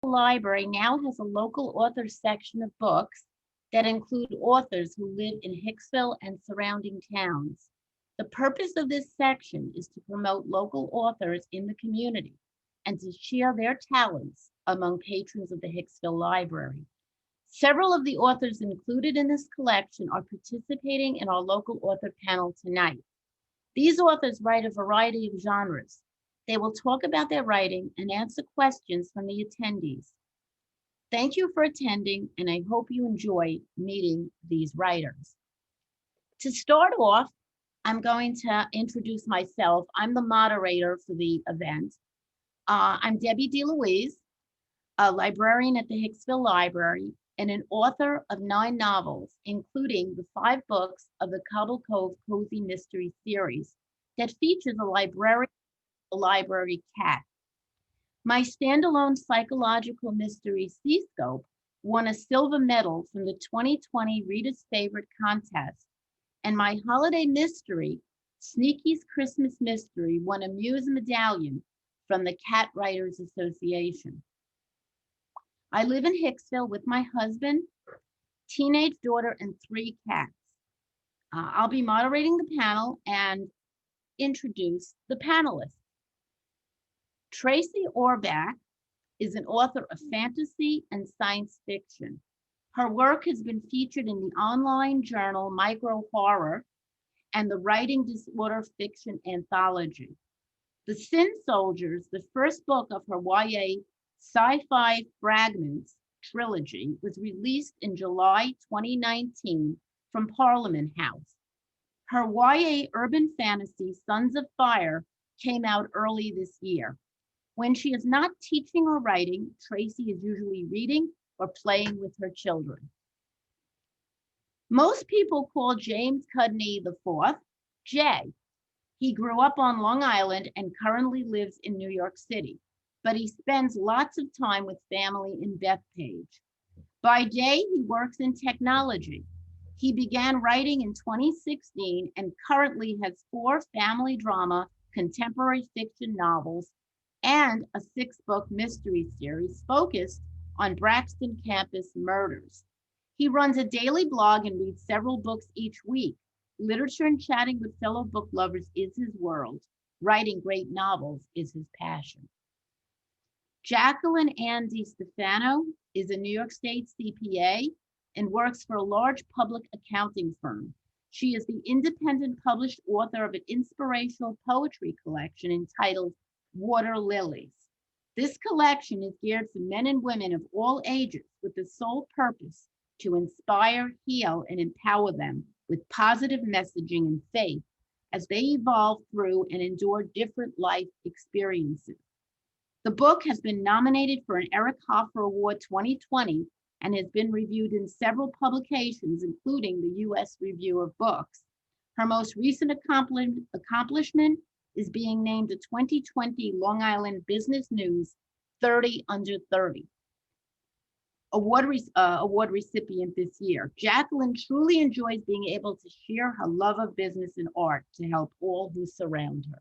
Library now has a local authors section of books that include authors who live in Hicksville and surrounding towns. The purpose of this section is to promote local authors in the community and to share their talents among patrons of the Hicksville Library. Several of the authors included in this collection are participating in our local author panel tonight. These authors write a variety of genres. They will talk about their writing and answer questions from the attendees. Thank you for attending, and I hope you enjoy meeting these writers. To start off, I'm going to introduce myself. I'm the moderator for the event. I'm Debbie De Louise, a librarian at the Hicksville Library and an author of 9 novels, including the 5 books of the Cobble Cove Cozy Mystery series that features a library cat. My standalone psychological mystery, Seascope, won a silver medal from the 2020 Reader's Favorite contest, and my holiday mystery, Sneaky's Christmas Mystery, won a Muse medallion from the Cat Writers Association. I live in Hicksville with my husband, teenage daughter, and 3 cats. I'll be moderating the panel and introduce the panelists. Tracy Auerbach is an author of fantasy and science fiction. Her work has been featured in the online journal Micro Horror and the Writing Disorder Fiction Anthology. The Sin Soldiers, the first book of her YA Sci-Fi Fragments trilogy, was released in July 2019 from Parliament House. Her YA urban fantasy, Sons of Fire, came out early this year. When she is not teaching or writing, Tracy is usually reading or playing with her children. Most people call James Cudney IV Jay. He grew up on Long Island and currently lives in New York City, but he spends lots of time with family in Bethpage. By day, he works in technology. He began writing in 2016 and currently has 4 family drama, contemporary fiction novels, and a 6-book mystery series focused on Braxton campus murders. He runs a daily blog and reads several books each week. Literature and chatting with fellow book lovers is his world. Writing great novels is his passion. Jacqueline DeStefano is a New York State CPA and works for a large public accounting firm. She is the independent published author of an inspirational poetry collection entitled Water Lilies. This collection is geared for men and women of all ages with the sole purpose to inspire, heal, and empower them with positive messaging and faith as they evolve through and endure different life experiences. The book has been nominated for an Eric Hoffer Award 2020 and has been reviewed in several publications, including the U.S. Review of Books. Her most recent accomplishment is being named the 2020 Long Island Business News 30 Under 30 award recipient this year. Jacqueline truly enjoys being able to share her love of business and art to help all who surround her.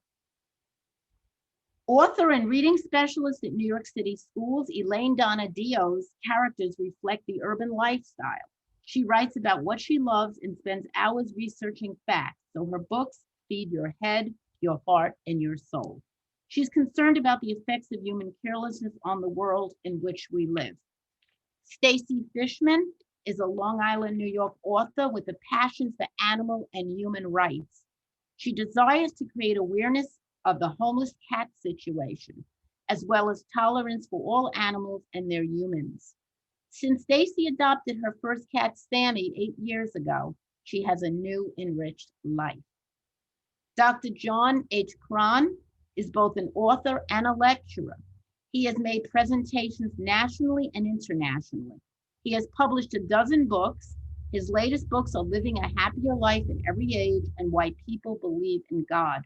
Author and reading specialist at New York City Schools, Elaine Donadio's characters reflect the urban lifestyle. She writes about what she loves and spends hours researching facts, so her books feed your head, your heart, and your soul. She's concerned about the effects of human carelessness on the world in which we live. Stasie Fishman is a Long Island, New York author with a passion for animal and human rights. She desires to create awareness of the homeless cat situation, as well as tolerance for all animals and their humans. Since Stasie adopted her first cat, Sammy, 8 years ago, she has a new enriched life. Dr. John H. Krahn is both an author and a lecturer. He has made presentations nationally and internationally. He has published a dozen books. His latest books are Living a Happier Life at Every Age and Why People Believe in God.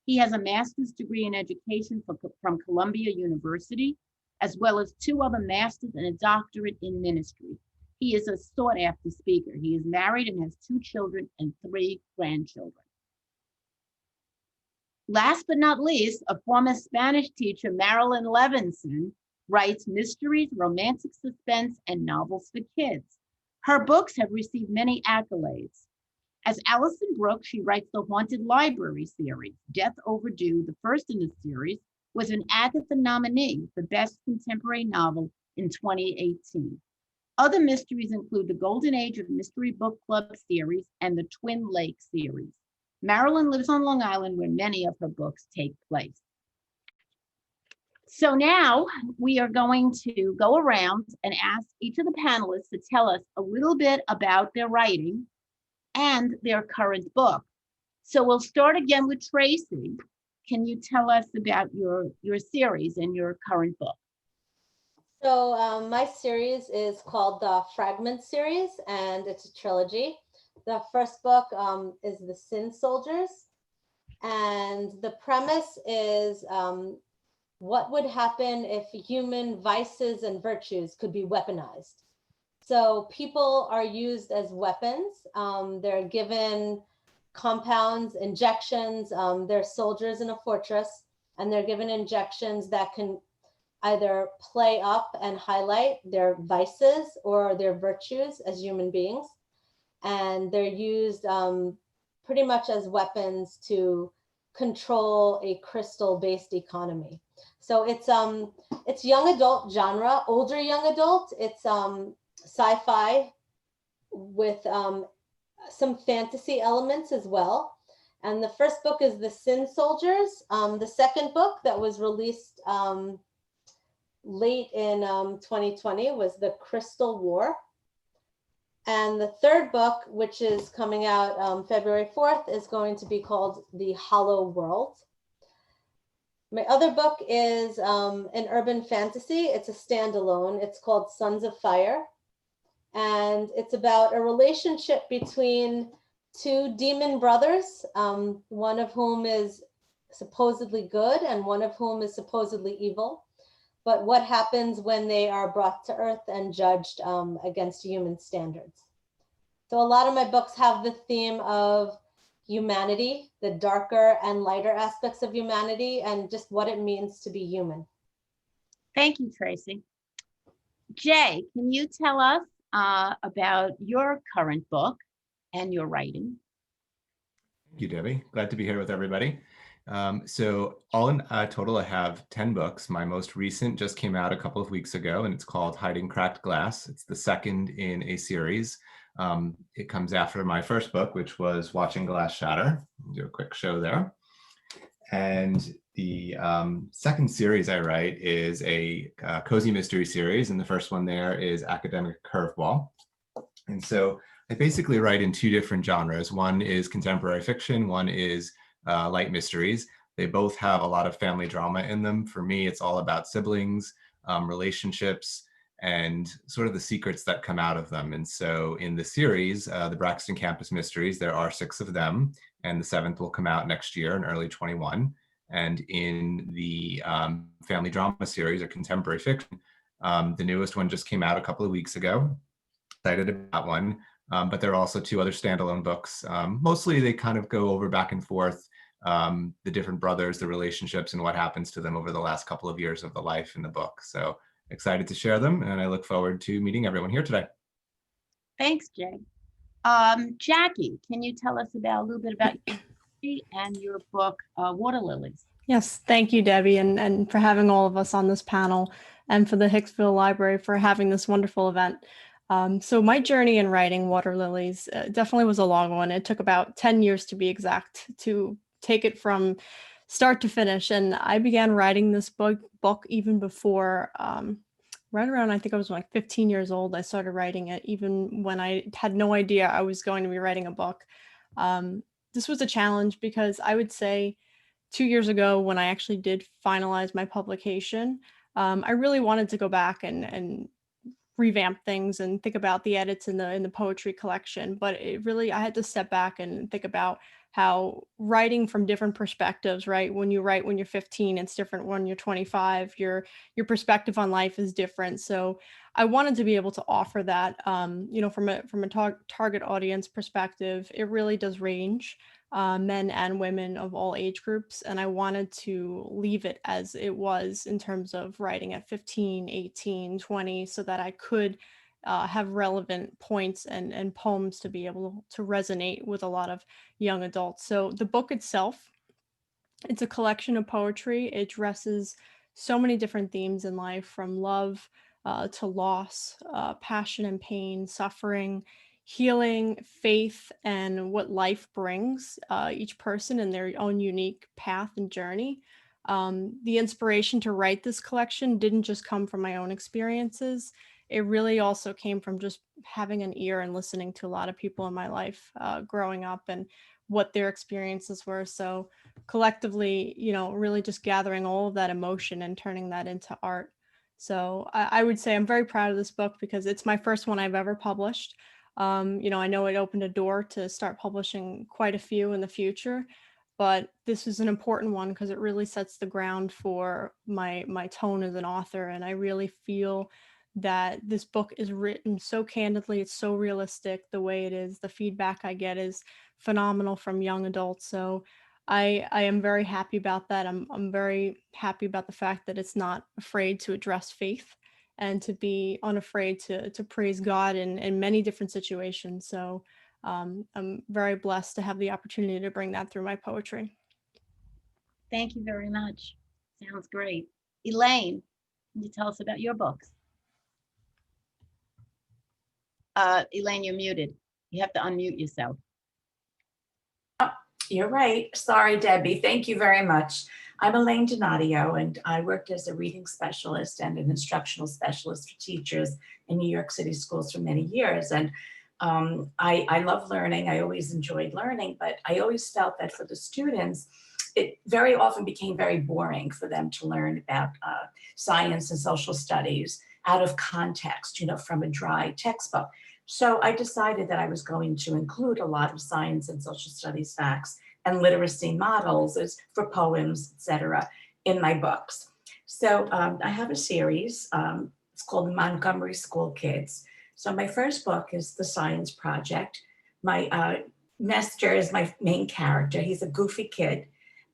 He has a master's degree in education from Columbia University, as well as 2 other masters and a doctorate in ministry. He is a sought-after speaker. He is married and has 2 children and 3 grandchildren. Last but not least, a former Spanish teacher, Marilyn Levinson, writes mysteries, romantic suspense, and novels for kids. Her books have received many accolades. As Alison Brooks, she writes the Haunted Library series, Death Overdue, the first in the series, was an Agatha nominee for Best Contemporary Novel in 2018. Other mysteries include the Golden Age of Mystery Book Club series and the Twin Lake series. Marilyn lives on Long Island, where many of her books take place. So now we are going to go around and ask each of the panelists to tell us a little bit about their writing and their current book. So we'll start again with Tracy. Can you tell us about your series and your current book? So my series is called the Fragment series, and it's a trilogy. The first book is The Sin Soldiers, and the premise is what would happen if human vices and virtues could be weaponized. So people are used as weapons. They're given compounds, injections. They're soldiers in a fortress, and they're given injections that can either play up and highlight their vices or their virtues as human beings. And they're used pretty much as weapons to control a crystal-based economy. So it's young adult genre, older young adult. It's sci-fi with some fantasy elements as well. And the first book is The Sin Soldiers. The second book that was released late in 2020 was The Crystal War. And the third book, which is coming out February 4th, is going to be called The Hollow World. My other book is an urban fantasy. It's a standalone. It's called Sons of Fire. And it's about a relationship between two demon brothers, one of whom is supposedly good and one of whom is supposedly evil. But what happens when they are brought to earth and judged against human standards? So a lot of my books have the theme of humanity, the darker and lighter aspects of humanity, and just what it means to be human. Thank you, Tracy. Jay, can you tell us about your current book and your writing? Thank you, Debbie. Glad to be here with everybody. So all in total, I have 10 books. My most recent just came out a couple of weeks ago, and it's called Hiding Cracked Glass. It's the second in a series. It comes after my first book, which was Watching Glass Shatter. I'll do a quick show there. And the second series I write is a cozy mystery series, and the first one there is Academic Curveball. And so I basically write in two different genres. One is contemporary fiction, one is light mysteries. They both have a lot of family drama in them. For me, it's all about siblings, relationships, and sort of the secrets that come out of them. And so in the series, the Braxton Campus Mysteries, there are 6 of them, and the 7th will come out next year in early 21. And in the family drama series or contemporary fiction, the newest one just came out a couple of weeks ago. Excited about that one. But there are also 2 other standalone books. Mostly they kind of go over back and forth, the different brothers, the relationships, and what happens to them over the last couple of years of the life in the book. So excited to share them, and I look forward to meeting everyone here today. Thanks, Jay. Jackie, can you tell us a little bit about you and your book, Water Lilies? Yes, thank you, Debbie, and for having all of us on this panel, and for the Hicksville Library for having this wonderful event. So my journey in writing Water Lilies definitely was a long one. It took about 10 years to be exact to take it from start to finish. And I began writing this book even before, right around, I think I was like 15 years old, I started writing it, even when I had no idea I was going to be writing a book. This was a challenge because I would say 2 years ago, when I actually did finalize my publication, I really wanted to go back and revamp things and think about the edits in the poetry collection. But it really, I had to step back and think about how writing from different perspectives, right? When you write when you're 15, it's different when you're 25. Your perspective on life is different. So I wanted to be able to offer that, from a target audience perspective. It really does range men and women of all age groups. And I wanted to leave it as it was in terms of writing at 15, 18, 20, so that I could have relevant points and poems to be able to resonate with a lot of young adults. So the book itself, it's a collection of poetry. It addresses so many different themes in life, from love to loss, passion and pain, suffering, healing, faith, and what life brings each person in their own unique path and journey. The inspiration to write this collection didn't just come from my own experiences. It really also came from just having an ear and listening to a lot of people in my life growing up and what their experiences were. So collectively, really just gathering all of that emotion and turning that into art. So I would say I'm very proud of this book because it's my first one I've ever published. I know it opened a door to start publishing quite a few in the future, but this is an important one because it really sets the ground for my tone as an author. And I really feel that this book is written so candidly. It's so realistic the way it is. The feedback I get is phenomenal from young adults. So I am very happy about that. I'm very happy about the fact that it's not afraid to address faith and to be unafraid to praise God in many different situations. So I'm very blessed to have the opportunity to bring that through my poetry. Thank you very much. Sounds great. Elaine, can you tell us about your books? Elaine, you're muted. You have to unmute yourself. You're right. Sorry, Debbie. Thank you very much. I'm Elaine Donadio, and I worked as a reading specialist and an instructional specialist for teachers in New York City schools for many years. And I love learning. I always enjoyed learning, but I always felt that for the students, it very often became very boring for them to learn about science and social studies out of context, from a dry textbook. So I decided that I was going to include a lot of science and social studies facts and literacy models for poems, etc., in my books. So I have a series. It's called The Montgomery School Kids. So my first book is The Science Project. My Nestor is my main character. He's a goofy kid.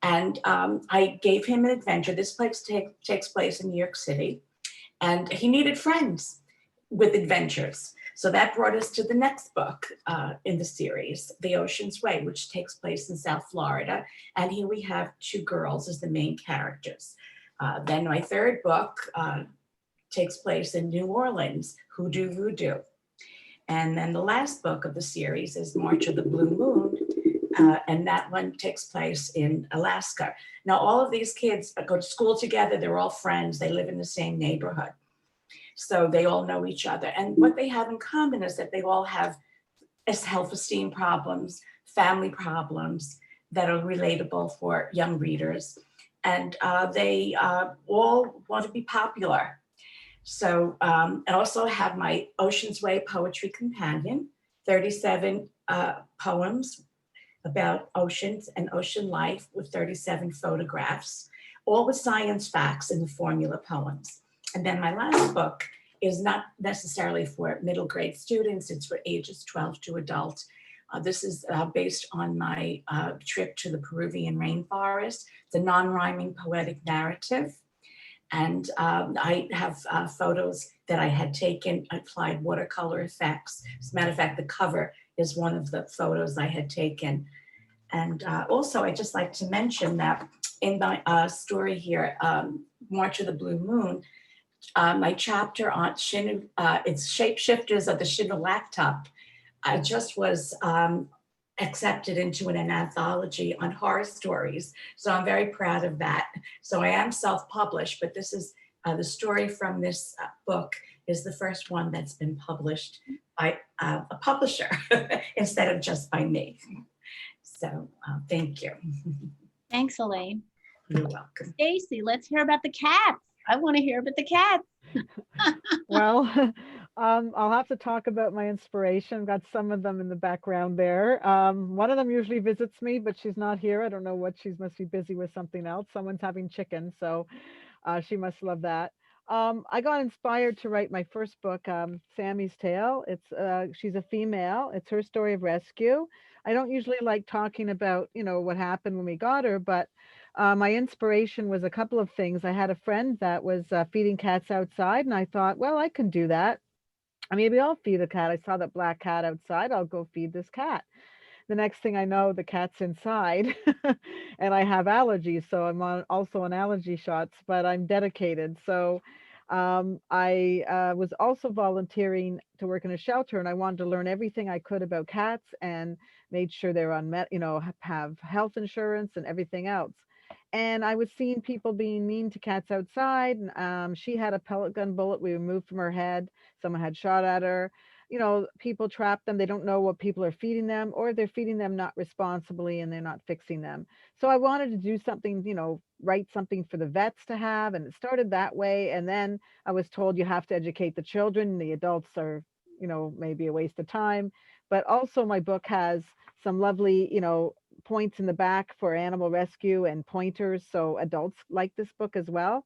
And I gave him an adventure. This place takes place in New York City. And he needed friends with adventures. So that brought us to the next book in the series, The Ocean's Way, which takes place in South Florida. And here we have two girls as the main characters. Then my third book takes place in New Orleans, Hoodoo Voodoo. And then the last book of the series is March of the Blue Moon. And that one takes place in Alaska. Now, all of these kids go to school together. They're all friends. They live in the same neighborhood. So they all know each other. And what they have in common is that they all have self-esteem problems, family problems that are relatable for young readers. And they all want to be popular. So I also have my Ocean's Way Poetry Companion, 37 poems about oceans and ocean life with 37 photographs, all with science facts in the formula poems. And then my last book is not necessarily for middle grade students, it's for ages 12 to adult. This is based on my trip to the Peruvian rainforest, the non-rhyming poetic narrative. And I have photos that I had taken, I applied watercolor effects. As a matter of fact, the cover is one of the photos I had taken. And also, I'd just like to mention that in my story here, March of the Blue Moon, my chapter on it's Shapeshifters of the Shinolactop, just was accepted into an anthology on horror stories. So I'm very proud of that. So I am self-published, but this is the story from this book is the first one that's been published by a publisher instead of just by me. So thank you. Thanks, Elaine. You're welcome. Stacy, let's hear about the cats. I want to hear about the cats. Well, I'll have to talk about my inspiration. I've got some of them in the background there. One of them usually visits me, but she's not here. I don't know what, she must be busy with something else. Someone's having chicken, so she must love that. I got inspired to write my first book, Sammy's Tale. She's a female. It's her story of rescue. I don't usually like talking about, what happened when we got her, but my inspiration was a couple of things. I had a friend that was feeding cats outside, and I thought, well, I can do that. Maybe I'll feed a cat. I saw that black cat outside. I'll go feed this cat. The next thing I know, the cat's inside and I have allergies. So I'm also on allergy shots, but I'm dedicated. So I was also volunteering to work in a shelter, and I wanted to learn everything I could about cats and made sure they're on, have health insurance and everything else. And I was seeing people being mean to cats outside. And she had a pellet gun bullet we removed from her head. Someone had shot at her. People trap them. They don't know what people are feeding them, or they're feeding them not responsibly and they're not fixing them. So I wanted to do something, write something for the vets to have. And it started that way. And then I was told you have to educate the children. The adults are, maybe a waste of time. But also my book has some lovely, points in the back for animal rescue and pointers. So adults like this book as well.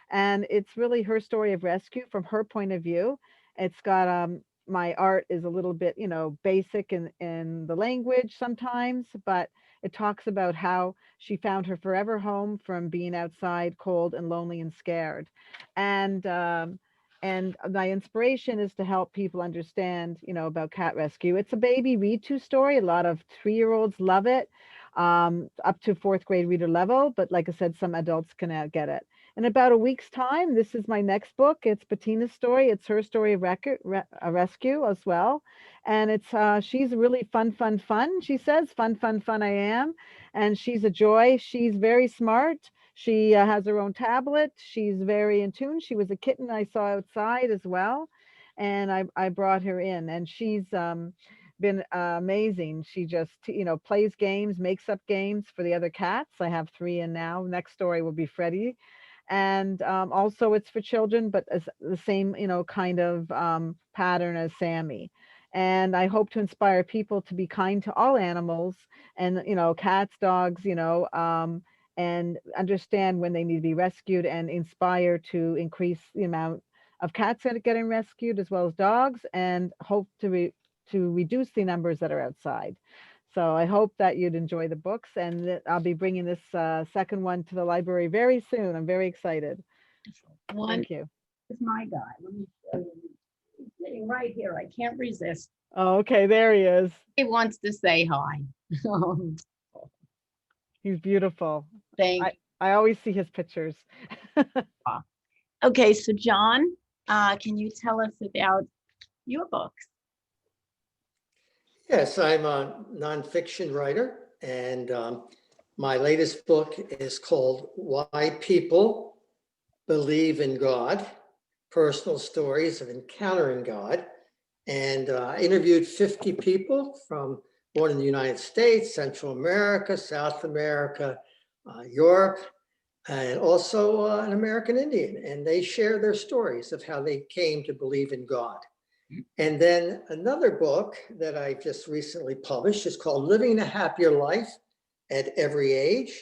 And it's really her story of rescue from her point of view. It's got my art is a little bit, basic in the language sometimes, but it talks about how she found her forever home from being outside cold and lonely and scared. And my inspiration is to help people understand, about cat rescue. It's a baby read to story. A lot of 3-year-olds love it, up to 4th grade reader level. But like I said, some adults can get it. In about a week's time, this is my next book. It's Bettina's story. It's her story of rescue as well. And she's really fun. She says, fun, I am. And she's a joy. She's very smart. She has her own tablet. She's very in tune. She was a kitten I saw outside as well. And I brought her in, and she's been amazing. She just, plays games, makes up games for the other cats. I have 3 in now. Next story will be Freddie. And also it's for children, but as the same, kind of pattern as Sammy. And I hope to inspire people to be kind to all animals and, cats, dogs, and understand when they need to be rescued, and inspire to increase the amount of cats that are getting rescued as well as dogs, and hope to reduce the numbers that are outside. So I hope that you'd enjoy the books, and that I'll be bringing this second one to the library very soon. I'm very excited. Thank you. Is my guy. Let me show you. He's sitting right here. I can't resist. Oh, okay, there he is. He wants to say hi. He's beautiful. Thank you. I always see his pictures. Okay, so John, can you tell us about your books? Yes, I'm a nonfiction writer, and my latest book is called Why People Believe in God, Personal Stories of Encountering God. And I interviewed 50 people from born in the United States, Central America, South America, Europe, and also an American Indian. And they share their stories of how they came to believe in God. And then another book that I just recently published is called Living a Happier Life at Every Age.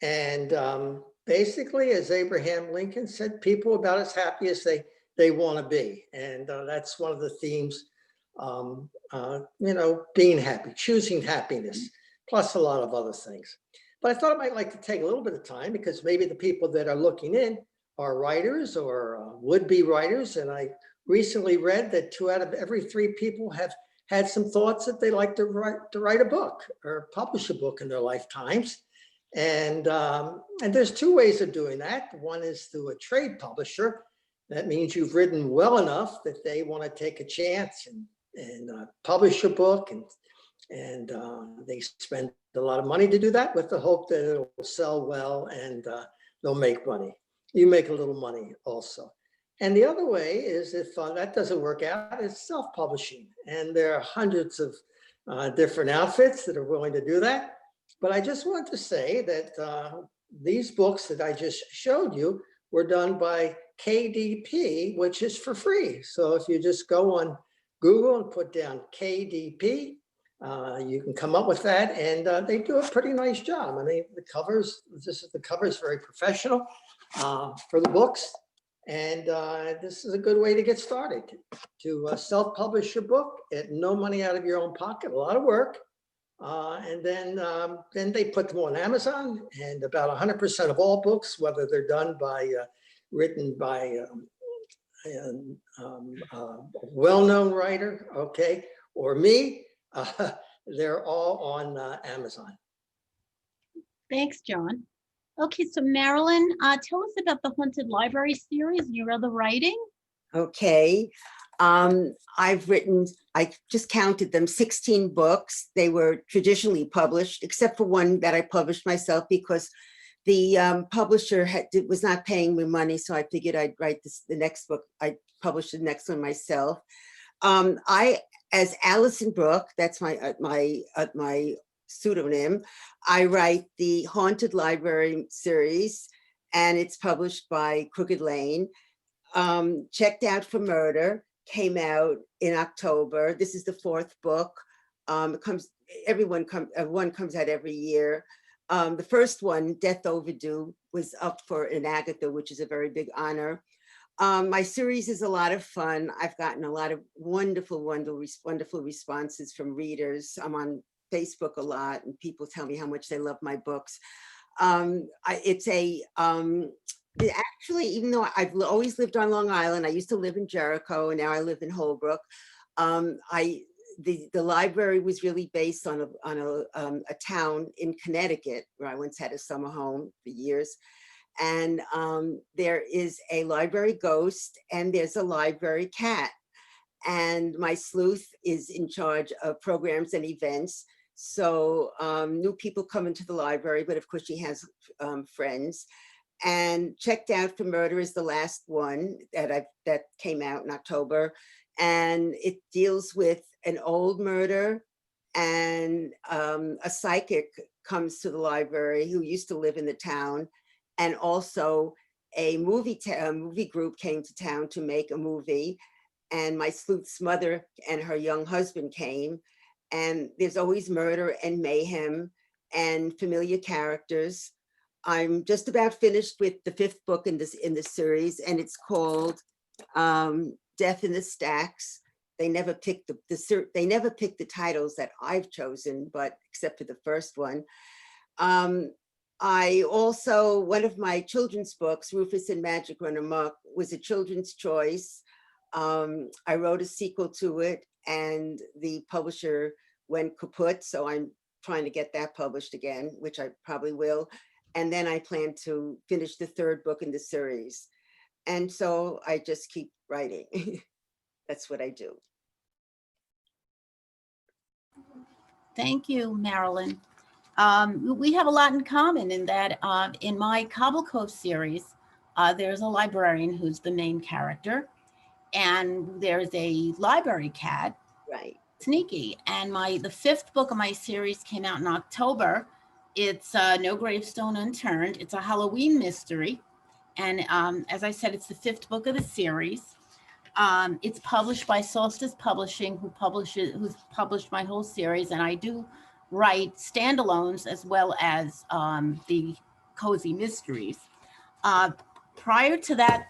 And basically, as Abraham Lincoln said, people about as happy as they want to be. And that's one of the themes, being happy, choosing happiness, plus a lot of other things. But I thought I might like to take a little bit of time, because maybe the people that are looking in are writers or would-be writers. And I recently read that 2 out of every 3 people have had some thoughts that they like to write a book or publish a book in their lifetimes. And there's 2 ways of doing that. One is through a trade publisher. That means you've written well enough that they want to take a chance and publish your book, and they spend a lot of money to do that, with the hope that it will sell well and they'll make money. You make a little money also. And the other way is, if that doesn't work out, it's self-publishing. And there are hundreds of different outfits that are willing to do that. But I just want to say that these books that I just showed you were done by KDP, which is for free. So if you just go on Google and put down KDP, you can come up with that, and they do a pretty nice job. I mean, the cover is very professional for the books. And this is a good way to get started, to self-publish your book at no money out of your own pocket, a lot of work. And then they put them on Amazon, and about 100% of all books, whether they're done by, written by a well-known writer, okay, or me, they're all on Amazon. Thanks, John. Okay, so Marilyn, tell us about the Haunted Library series, your other writing. Okay. I just counted them, 16 books. They were traditionally published, except for one that I published myself because the publisher was not paying me money. So I figured I'd write the next book. I published the next one myself. As Allison Brooke, that's my pseudonym, I write the Haunted Library series, and it's published by Crooked Lane. Checked Out for Murder came out in October. This is the 4th book. One comes out every year. The first one, Death Overdue, was up for an Agatha, which is a very big honor. My series is a lot of fun. I've gotten a lot of wonderful responses from readers. I'm on Facebook a lot, and people tell me how much they love my books. Actually, even though I've always lived on Long Island, I used to live in Jericho, and now I live in Holbrook. The library was really based on a town in Connecticut where I once had a summer home for years. And there is a library ghost, and there's a library cat. And my sleuth is in charge of programs and events. So new people come into the library, but of course she has friends. And Checked Out for Murder is the last one that came out in October. And it deals with an old murder, and a psychic comes to the library who used to live in the town. And also a movie group came to town to make a movie. And my sleuth's mother and her young husband came. And there's always murder and mayhem and familiar characters. I'm just about finished with the 5th book in this series, and it's called Death in the Stacks. They never picked the titles that I've chosen, but except for the first one. I also, one of my children's books, Rufus and Magic Run Amok, was a children's choice. I wrote a sequel to it, and the publisher went kaput, so I'm trying to get that published again, which I probably will. And then I plan to finish the 3rd book in the series. And so I just keep writing. That's what I do. Thank you, Marilyn. We have a lot in common in that in my Cobble Cove series, there's a librarian who's the main character, and there's a library cat, Right. Sneaky. And the 5th book of my series came out in October. It's No Gravestone Unturned. It's a Halloween mystery. And as I said, it's the 5th book of the series. It's published by Solstice Publishing, who's published my whole series. And I do write standalones as well as the cozy mysteries. Prior to that,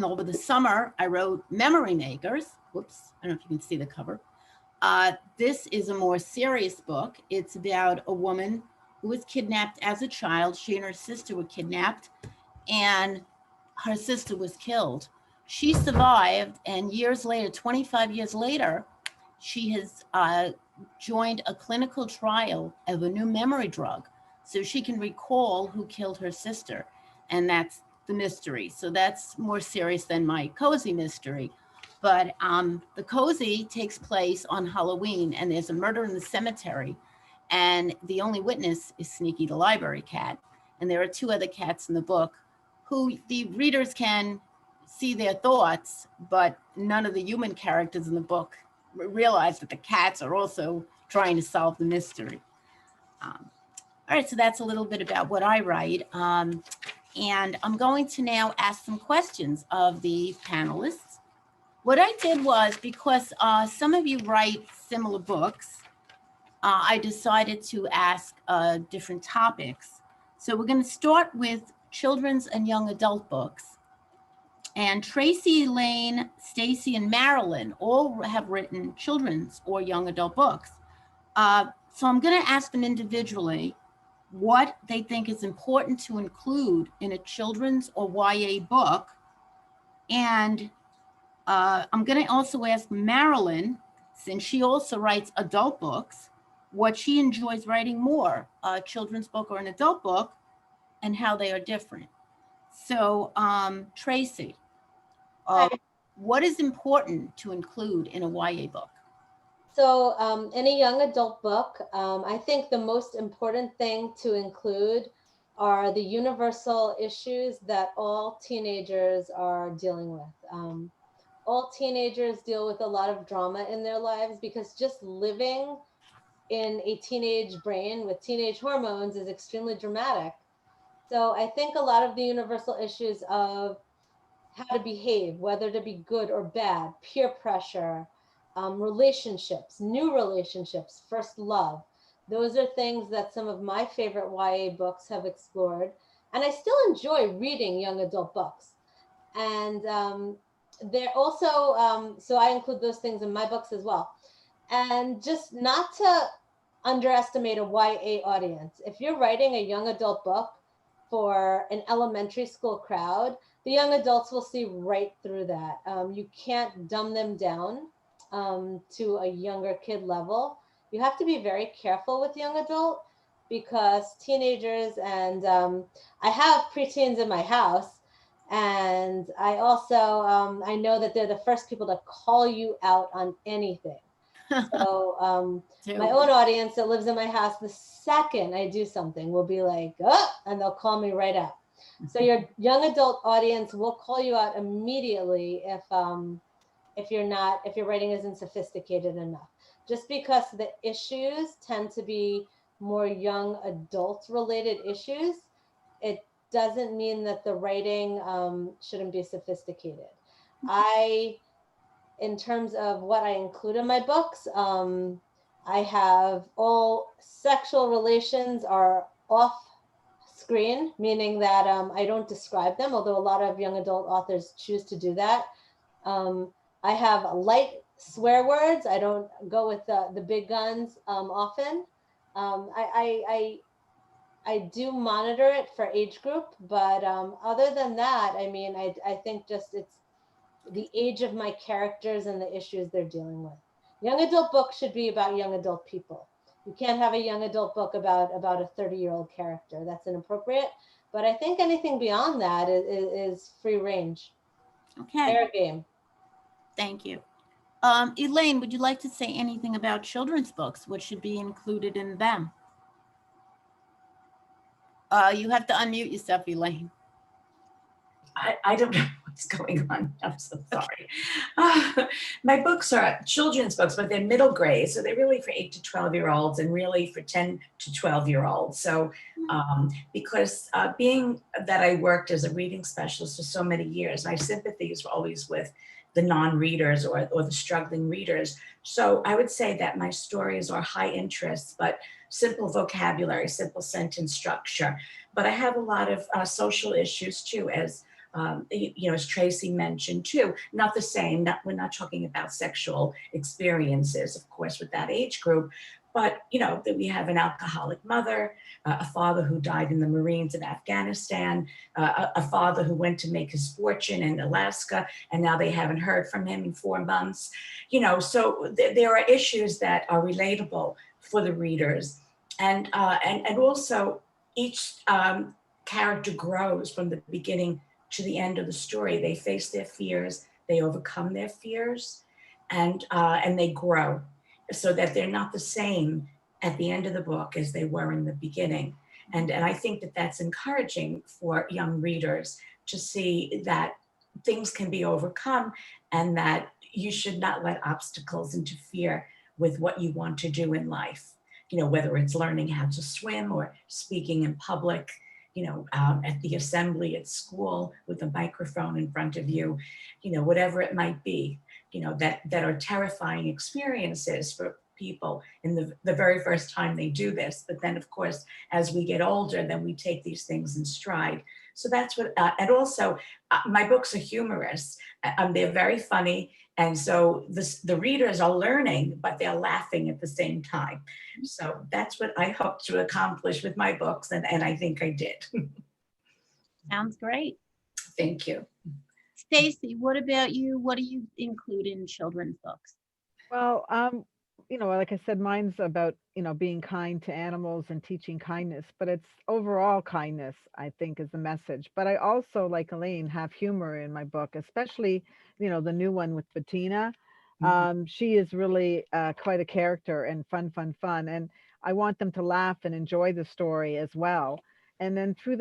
over the summer, I wrote Memory Makers. Whoops, I don't know if you can see the cover. This is a more serious book. It's about a woman who was kidnapped as a child. She and her sister were kidnapped, and her sister was killed. She survived, and years later, 25 years later, she has joined a clinical trial of a new memory drug so she can recall who killed her sister. And that's the mystery. So that's more serious than my cozy mystery. But the cozy takes place on Halloween, and there's a murder in the cemetery. And the only witness is Sneaky the library cat. And there are 2 other cats in the book who the readers can see their thoughts, but none of the human characters in the book realize that the cats are also trying to solve the mystery. All right, so that's a little bit about what I write. And I'm going to now ask some questions of the panelists. What I did was, because some of you write similar books, I decided to ask different topics. So we're going to start with children's and young adult books. And Tracy, Elaine, Stacy, and Marilyn all have written children's or young adult books. So I'm going to ask them individually what they think is important to include in a children's or YA book. And I'm going to also ask Marilyn, since she also writes adult books, what she enjoys writing more, a children's book or an adult book, and how they are different. So Tracy, what is important to include in a YA book? So in a young adult book, I think the most important thing to include are the universal issues that all teenagers are dealing with. All teenagers deal with a lot of drama in their lives because just living in a teenage brain with teenage hormones is extremely dramatic. So I think a lot of the universal issues of how to behave, whether to be good or bad, peer pressure, relationships, new relationships, first love. Those are things that some of my favorite YA books have explored. And I still enjoy reading young adult books. And they're also, so I include those things in my books as well. And just not to underestimate a YA audience. If you're writing a young adult book for an elementary school crowd, the young adults will see right through that. You can't dumb them down to a younger kid level. You have to be very careful with young adult because teenagers, and I have preteens in my house, and I also, I know that they're the first people to call you out on anything. So my own audience that lives in my house, the second I do something will be like, oh, and they'll call me right out. So your young adult audience will call you out immediately if your writing isn't sophisticated enough. Just because the issues tend to be more young adult related issues, it doesn't mean that the writing shouldn't be sophisticated. In terms of what I include in my books, I have all sexual relations are off screen, meaning that I don't describe them, although a lot of young adult authors choose to do that. I have light swear words. I don't go with the big guns often. I do monitor it for age group, but other than that, I mean, I think just it's the age of my characters and the issues they're dealing with. Young adult books should be about young adult people. You can't have a young adult book about a 30-year-old character. That's inappropriate. But I think anything beyond that is free range. Okay. Fair game. Thank you. Elaine, would you like to say anything about children's books? What should be included in them? You have to unmute yourself, Elaine. I don't know what's going on. I'm so sorry. My books are children's books, but they're middle grade. So they're really for 8 to 12-year-olds and really for 10 to 12-year-olds. So because being that I worked as a reading specialist for so many years, my sympathies were always with the non-readers or the struggling readers. So I would say that my stories are high interest, but simple vocabulary, simple sentence structure. But I have a lot of social issues too, as as Tracy mentioned too, not the same, we're not talking about sexual experiences, of course, with that age group, but that we have an alcoholic mother, a father who died in the Marines in Afghanistan, a father who went to make his fortune in Alaska, and now they haven't heard from him in 4 months. So there are issues that are relatable for the readers. And also each character grows from the beginning to the end of the story. They face their fears, they overcome their fears, and they grow so that they're not the same at the end of the book as they were in the beginning. And I think that that's encouraging for young readers to see that things can be overcome and that you should not let obstacles interfere with what you want to do in life. Whether it's learning how to swim or speaking in public, at the assembly at school with a microphone in front of you, whatever it might be, that are terrifying experiences for people in the very first time they do this. But then, of course, as we get older, then we take these things in stride. So that's what, and also my books are humorous. They're very funny. And so the readers are learning, but they're laughing at the same time. So that's what I hope to accomplish with my books. And I think I did. Sounds great. Thank you. Stacy, what about you? What do you include in children's books? Well, you know, like I said, mine's about, you know, being kind to animals and teaching kindness, but it's overall kindness, I think, is the message. But I also, like Elaine, have humor in my book, especially, you know, the new one with Bettina. She is really quite a character and fun. And I want them to laugh and enjoy the story as well. And then through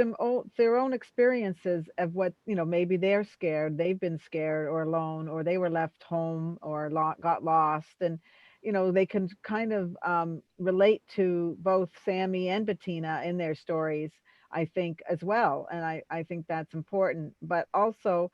their own experiences of what, you know, maybe they're scared, they've been scared or alone, or they were left home or got lost. And, you know, they can kind of relate to both Sammy and Bettina in their stories, I think, as well. And I think that's important. But also,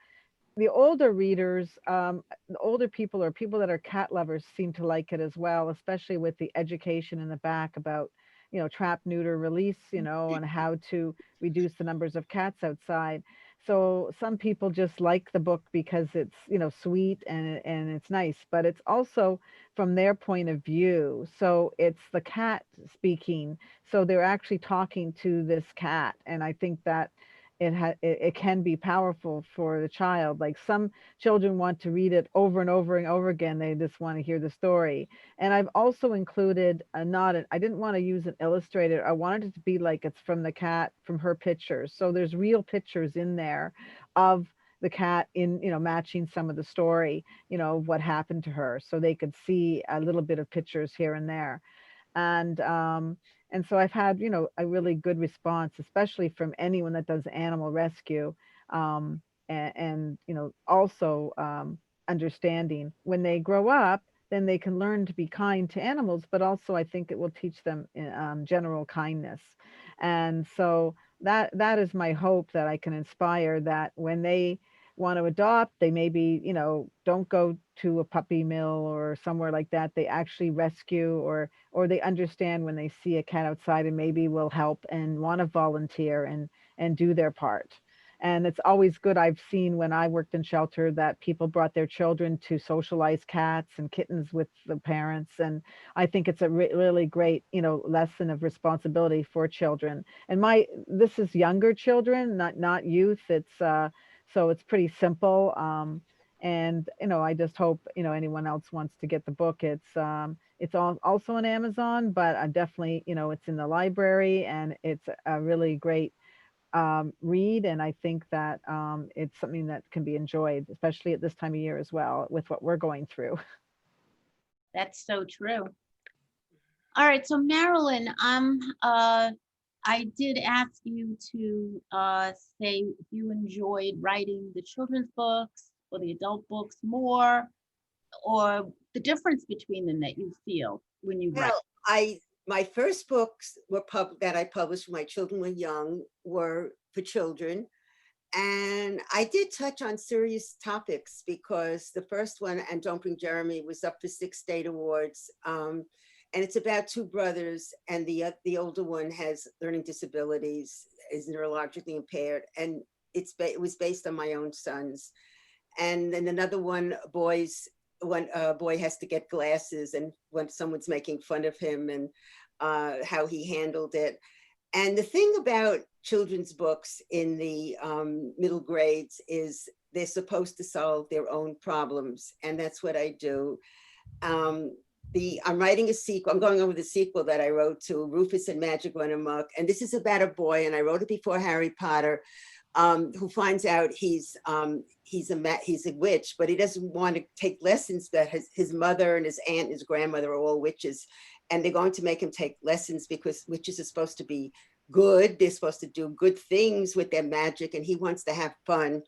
the older readers, the older people or people that are cat lovers seem to like it as well, especially with the education in the back about, you know, trap, neuter, release, you know, and how to reduce the numbers of cats outside. So some people just like the book because it's, you know, sweet and it's nice, but it's also from their point of view. So it's the cat speaking. So they're actually talking to this cat. And I think that it can be powerful for the child. Like some children want to read it over and over and over again. They just want to hear the story. And I've also included I didn't want to use an illustrator. I wanted it to be like it's from the cat, from her pictures. So there's real pictures in there of the cat in, you know, matching some of the story, you know, what happened to her. So they could see a little bit of pictures here and there. And so I've had, you know, a really good response, especially from anyone that does animal rescue. And you know, also understanding when they grow up, then they can learn to be kind to animals, but also I think it will teach them general kindness. And so that is my hope, that I can inspire that when they want to adopt, they maybe, you know, don't go to a puppy mill or somewhere like that. They actually rescue, or they understand when they see a cat outside and maybe will help and want to volunteer and do their part. And it's always good. I've seen when I worked in shelter that people brought their children to socialize cats and kittens with the parents. And I think it's a really great, you know, lesson of responsibility for children. And this is younger children, not youth. It's so it's pretty simple. And, you know, I just hope, you know, anyone else wants to get the book. It's also on Amazon, but definitely, you know, it's in the library, and it's a really great read. And I think that it's something that can be enjoyed, especially at this time of year as well, with what we're going through. That's so true. All right, so Marilyn, I did ask you to say if you enjoyed writing the children's books or the adult books more, or the difference between them that you feel when you write. Well, my first books were that I published when my children were young were for children. And I did touch on serious topics because the first one, And Don't Bring Jeremy, was up for 6 state awards. And it's about 2 brothers, and the older one has learning disabilities, is neurologically impaired, and it was based on my own sons. And then another one, a boy has to get glasses, and when someone's making fun of him, and how he handled it. And the thing about children's books in the middle grades is they're supposed to solve their own problems, and that's what I do. I'm writing a sequel. I'm going over the sequel that I wrote to Rufus and Magic Run Amok. And this is about a boy, and I wrote it before Harry Potter, who finds out he's a witch, but he doesn't want to take lessons. That his mother and his aunt and his grandmother are all witches. And they're going to make him take lessons because witches are supposed to be good. They're supposed to do good things with their magic, and he wants to have fun.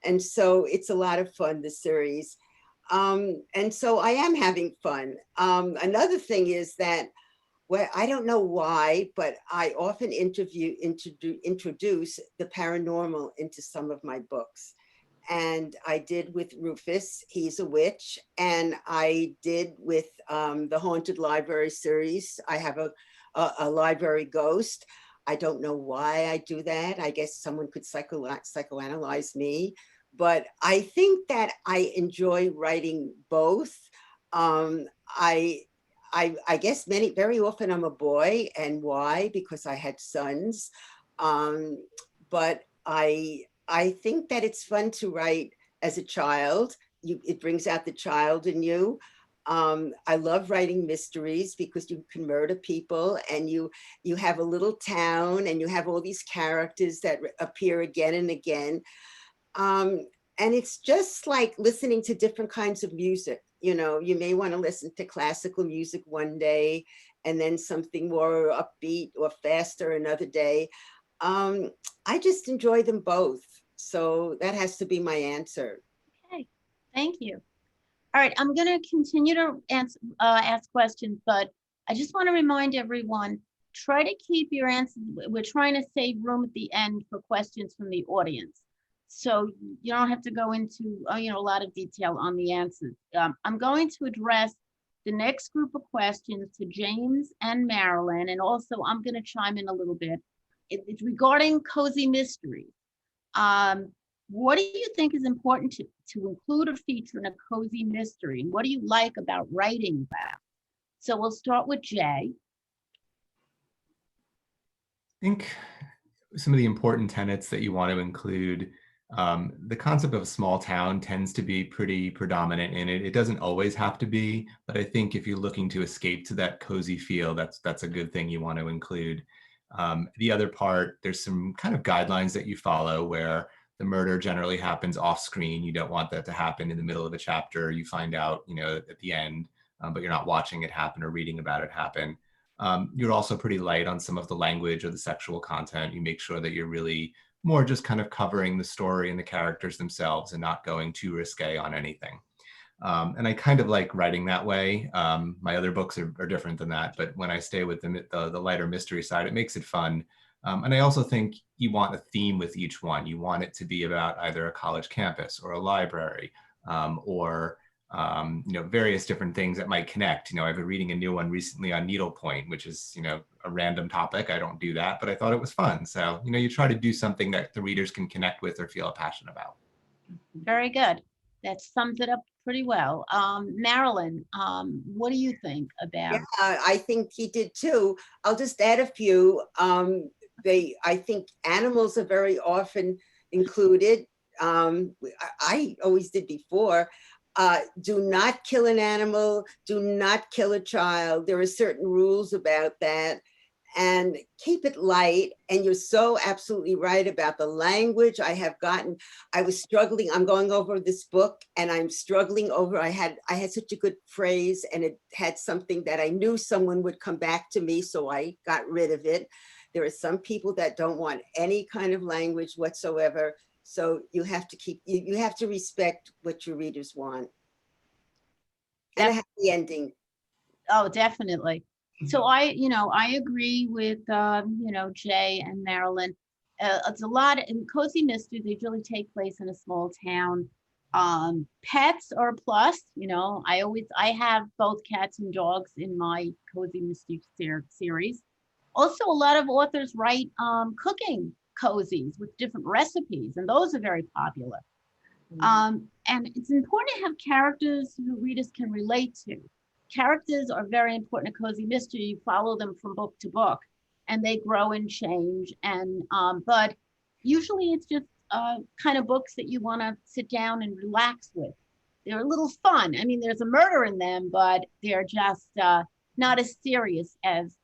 And so it's a lot of fun, the series. And so I am having fun. Another thing is that, well, I don't know why, but I often introduce the paranormal into some of my books. And I did with Rufus, he's a witch. And I did with the Haunted Library series. I have a library ghost. I don't know why I do that. I guess someone could psychoanalyze me, but I think that I enjoy writing both. I guess very often I'm a boy, and why? Because I had sons. But I think that it's fun to write as a child. It brings out the child in you. I love writing mysteries because you can murder people, and you have a little town, and you have all these characters that appear again and again. And it's just like listening to different kinds of music. You know, you may want to listen to classical music one day, and then something more upbeat or faster another day. I just enjoy them both. So that has to be my answer. Okay, thank you. All right, I'm going to continue to ask questions, but I just want to remind everyone, try to keep your answers. We're trying to save room at the end for questions from the audience. So you don't have to go into a lot of detail on the answers. I'm going to address the next group of questions to James and Marilyn, and also I'm going to chime in a little bit. It's regarding cozy mysteries. What do you think is important to include a feature in a cozy mystery? And what do you like about writing that? So we'll start with Jay. I think some of the important tenets that you want to include, the concept of a small town tends to be pretty predominant in it. It doesn't always have to be, but I think if you're looking to escape to that cozy feel, that's a good thing you want to include. The other part, there's some kind of guidelines that you follow where the murder generally happens off screen. You don't want that to happen in the middle of a chapter. You find out, at the end, but you're not watching it happen or reading about it happen. You're also pretty light on some of the language or the sexual content. You make sure that you're really more just kind of covering the story and the characters themselves and not going too risque on anything. And I kind of like writing that way. My other books are different than that, but when I stay with the lighter mystery side, it makes it fun. And I also think you want a theme with each one. You want it to be about either a college campus or a library, or various different things that might connect. I've been reading a new one recently on needlepoint, which is, a random topic. I don't do that, but I thought it was fun. So, you try to do something that the readers can connect with or feel passionate about. Very good. That sums it up pretty well. Marilyn, what do you think about? Yeah, I think he did too. I'll just add a few. I think animals are very often included. I always did before. Do not kill an animal. Do not kill a child. There are certain rules about that. And keep it light. And you're so absolutely right about the language. I was struggling. I'm going over this book and I'm struggling over, I had such a good phrase, and it had something that I knew someone would come back to me. So I got rid of it. There are some people that don't want any kind of language whatsoever. So you have to you have to respect what your readers want. And a happy ending. Oh, definitely. So I agree with, Jay and Marilyn. It's a lot in cozy mysteries. They usually take place in a small town. Pets are a plus. I have both cats and dogs in my cozy mystery series. Also, a lot of authors write cooking cozies with different recipes, and those are very popular. And it's important to have characters who readers can relate to. Characters are very important in cozy mystery. You follow them from book to book, and they grow and change. And but usually it's just kind of books that you want to sit down and relax with. They're a little fun. I mean, there's a murder in them, but they're just not as serious as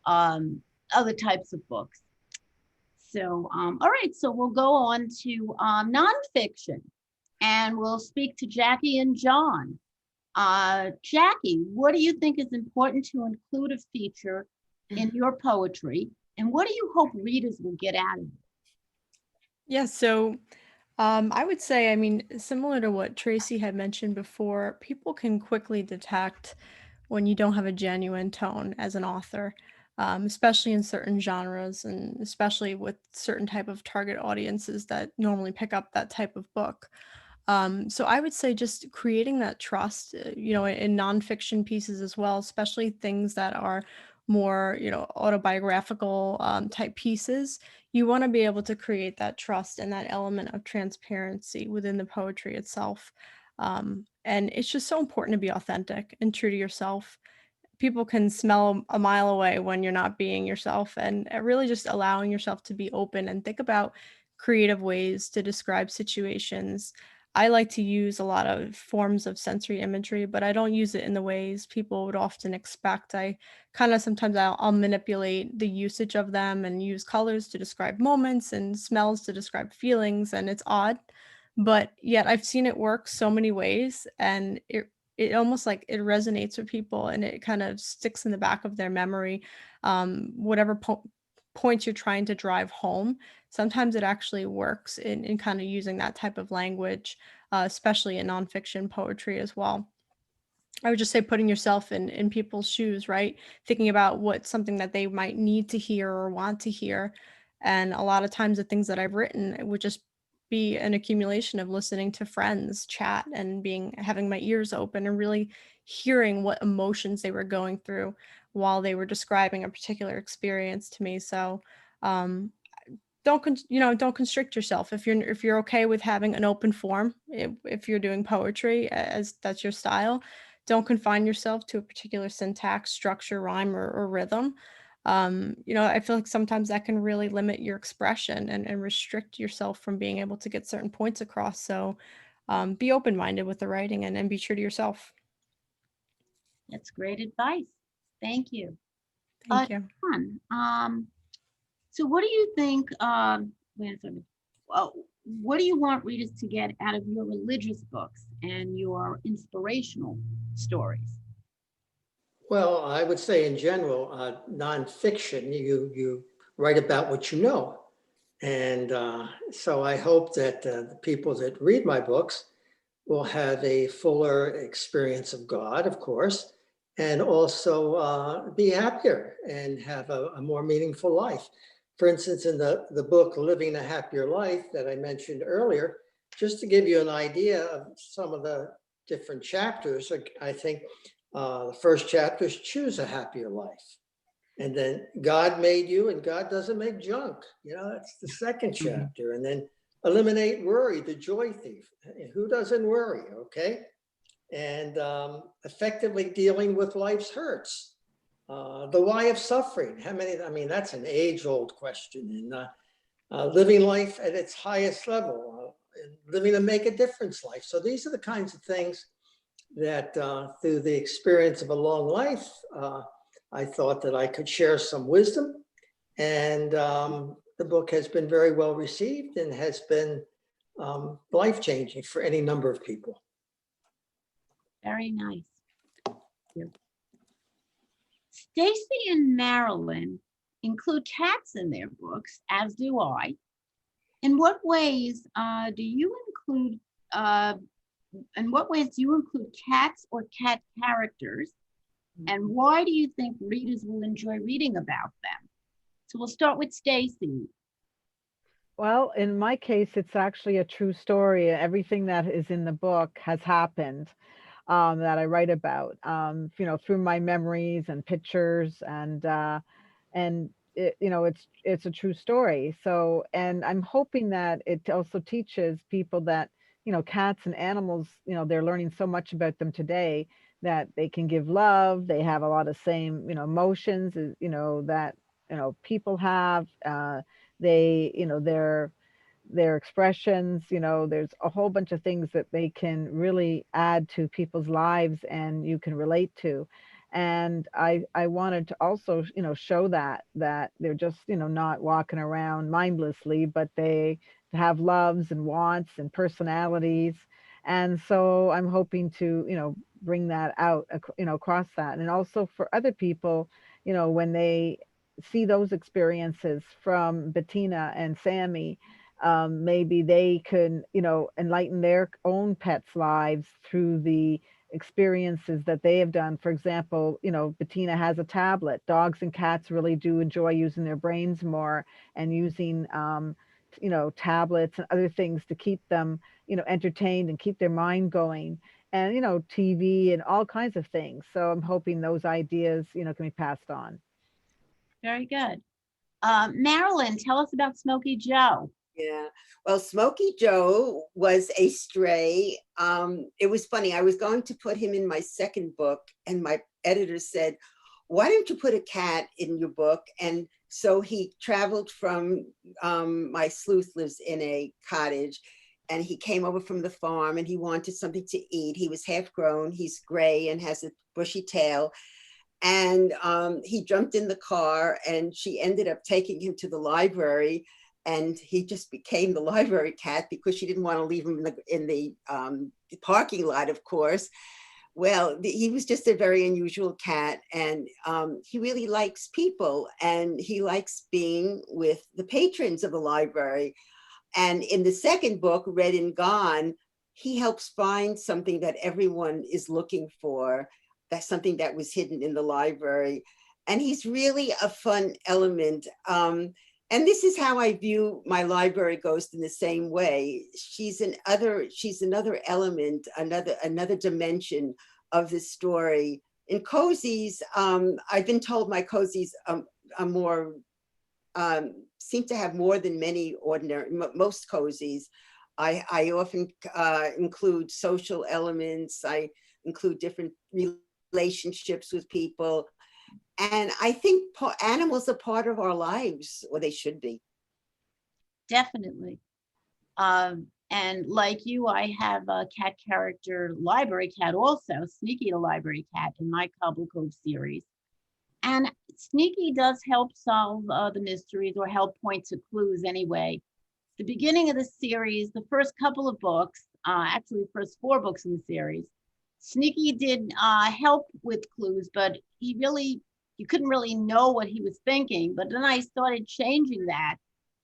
other types of books. So, all right, so we'll go on to nonfiction, and we'll speak to Jackie and John. Jackie, what do you think is important to include a feature in your poetry, and what do you hope readers will get out of it? Yeah, so I would say, similar to what Tracy had mentioned before, people can quickly detect when you don't have a genuine tone as an author, especially in certain genres, and especially with certain type of target audiences that normally pick up that type of book. So I would say just creating that trust, in nonfiction pieces as well, especially things that are more, autobiographical type pieces, you want to be able to create that trust and that element of transparency within the poetry itself. And it's just so important to be authentic and true to yourself. People can smell a mile away when you're not being yourself, and really just allowing yourself to be open and think about creative ways to describe situations. I like to use a lot of forms of sensory imagery, but I don't use it in the ways people would often expect. I kind of sometimes I'll manipulate the usage of them and use colors to describe moments and smells to describe feelings, and it's odd, but yet I've seen it work so many ways, and it almost like it resonates with people and it kind of sticks in the back of their memory. Whatever points you're trying to drive home, sometimes it actually works in kind of using that type of language, especially in nonfiction poetry as well. I would just say putting yourself in people's shoes, right? Thinking about what's something that they might need to hear or want to hear. And a lot of times the things that I've written, it would just be an accumulation of listening to friends chat and having my ears open and really hearing what emotions they were going through while they were describing a particular experience to me. So um, don't constrict yourself. If you're okay with having an open form, if you're doing poetry as that's your style, don't confine yourself to a particular syntax, structure, rhyme, or rhythm. I feel like sometimes that can really limit your expression and restrict yourself from being able to get certain points across. So be open-minded with the writing and be true to yourself. That's great advice. Thank you. Thank you. Dawn, so what do you think, wait a second. Well, what do you want readers to get out of your religious books and your inspirational stories? Well, I would say in general, nonfiction, you write about what you know. And so I hope that the people that read my books will have a fuller experience of God, of course, and also be happier and have a more meaningful life. For instance, in the book, Living a Happier Life that I mentioned earlier, just to give you an idea of some of the different chapters, I think the first chapter is choose a happier life. And then God made you and God doesn't make junk. That's the second chapter. And then eliminate worry, the joy thief. Who doesn't worry, okay? And effectively dealing with life's hurts. The why of suffering. That's an age-old question. And living life at its highest level, living to make a difference life. So these are the kinds of things that through the experience of a long life, I thought that I could share some wisdom. And the book has been very well received and has been life-changing for any number of people. Very nice. Stacy and Marilyn include cats in their books, as do I. In what ways do you include cats or cat characters? And why do you think readers will enjoy reading about them? So we'll start with Stacy. Well, in my case, it's actually a true story. Everything that is in the book has happened. That I write about, through my memories and pictures, and it's a true story. So, and I'm hoping that it also teaches people that, cats and animals, they're learning so much about them today that they can give love. They have a lot of same, emotions, that, people have. Their expressions, there's a whole bunch of things that they can really add to people's lives and you can relate to. And I wanted to also, show that they're just, not walking around mindlessly, but they have loves and wants and personalities. And so I'm hoping to, bring that out, across that. And also for other people, when they see those experiences from Bettina and Sammy, maybe they can, enlighten their own pets' lives through the experiences that they have done. For example, Bettina has a tablet. Dogs and cats really do enjoy using their brains more and using, tablets and other things to keep them, entertained and keep their mind going. And, TV and all kinds of things. So I'm hoping those ideas, can be passed on. Very good. Marilyn, tell us about Smokey Joe. Yeah, well, Smokey Joe was a stray. It was funny. I was going to put him in my second book, and my editor said, "Why don't you put a cat in your book?" And so he traveled from, my sleuth lives in a cottage, and he came over from the farm, and he wanted something to eat. He was half grown. He's gray and has a bushy tail. And he jumped in the car, and she ended up taking him to the library, and he just became the library cat because she didn't want to leave him in the parking lot, of course. Well, he was just a very unusual cat, and he really likes people, and he likes being with the patrons of the library. And in the second book, Read and Gone, he helps find something that everyone is looking for. That's something that was hidden in the library. And he's really a fun element. And this is how I view my library ghost in the same way. She's another element, another dimension of the story. In cozies, I've been told my cozies are more, seem to have more than many ordinary, most cozies. I often include social elements. I include different relationships with people. And I think animals are part of our lives, or they should be. Definitely. And like you, I have a cat character, library cat also, Sneaky the library cat in my Cobble Cove series. And Sneaky does help solve the mysteries or help point to clues anyway. The beginning of the series, the first couple of books, actually the first 4 books in the series, Sneaky did help with clues, but you couldn't really know what he was thinking. But then I started changing that,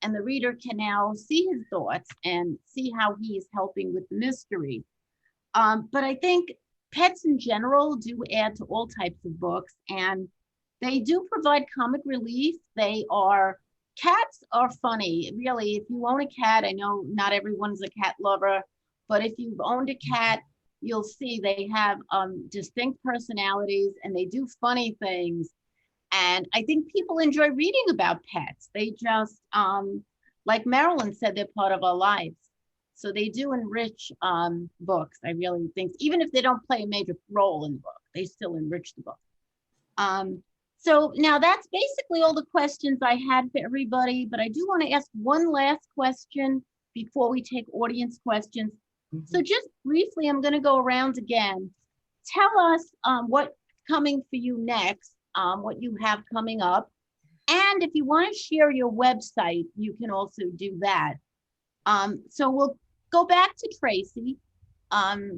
and the reader can now see his thoughts and see how he is helping with the mystery. But I think pets in general do add to all types of books, and they do provide comic relief. Cats are funny, really. If you own a cat, I know not everyone's a cat lover, but if you've owned a cat, you'll see they have distinct personalities and they do funny things. And I think people enjoy reading about pets. They just, like Marilyn said, they're part of our lives. So they do enrich books, I really think. Even if they don't play a major role in the book, they still enrich the book. So now that's basically all the questions I had for everybody, but I do want to ask one last question before we take audience questions. So just briefly, I'm going to go around again. Tell us what's coming for you next, what you have coming up. And if you want to share your website, you can also do that. So we'll go back to Tracy.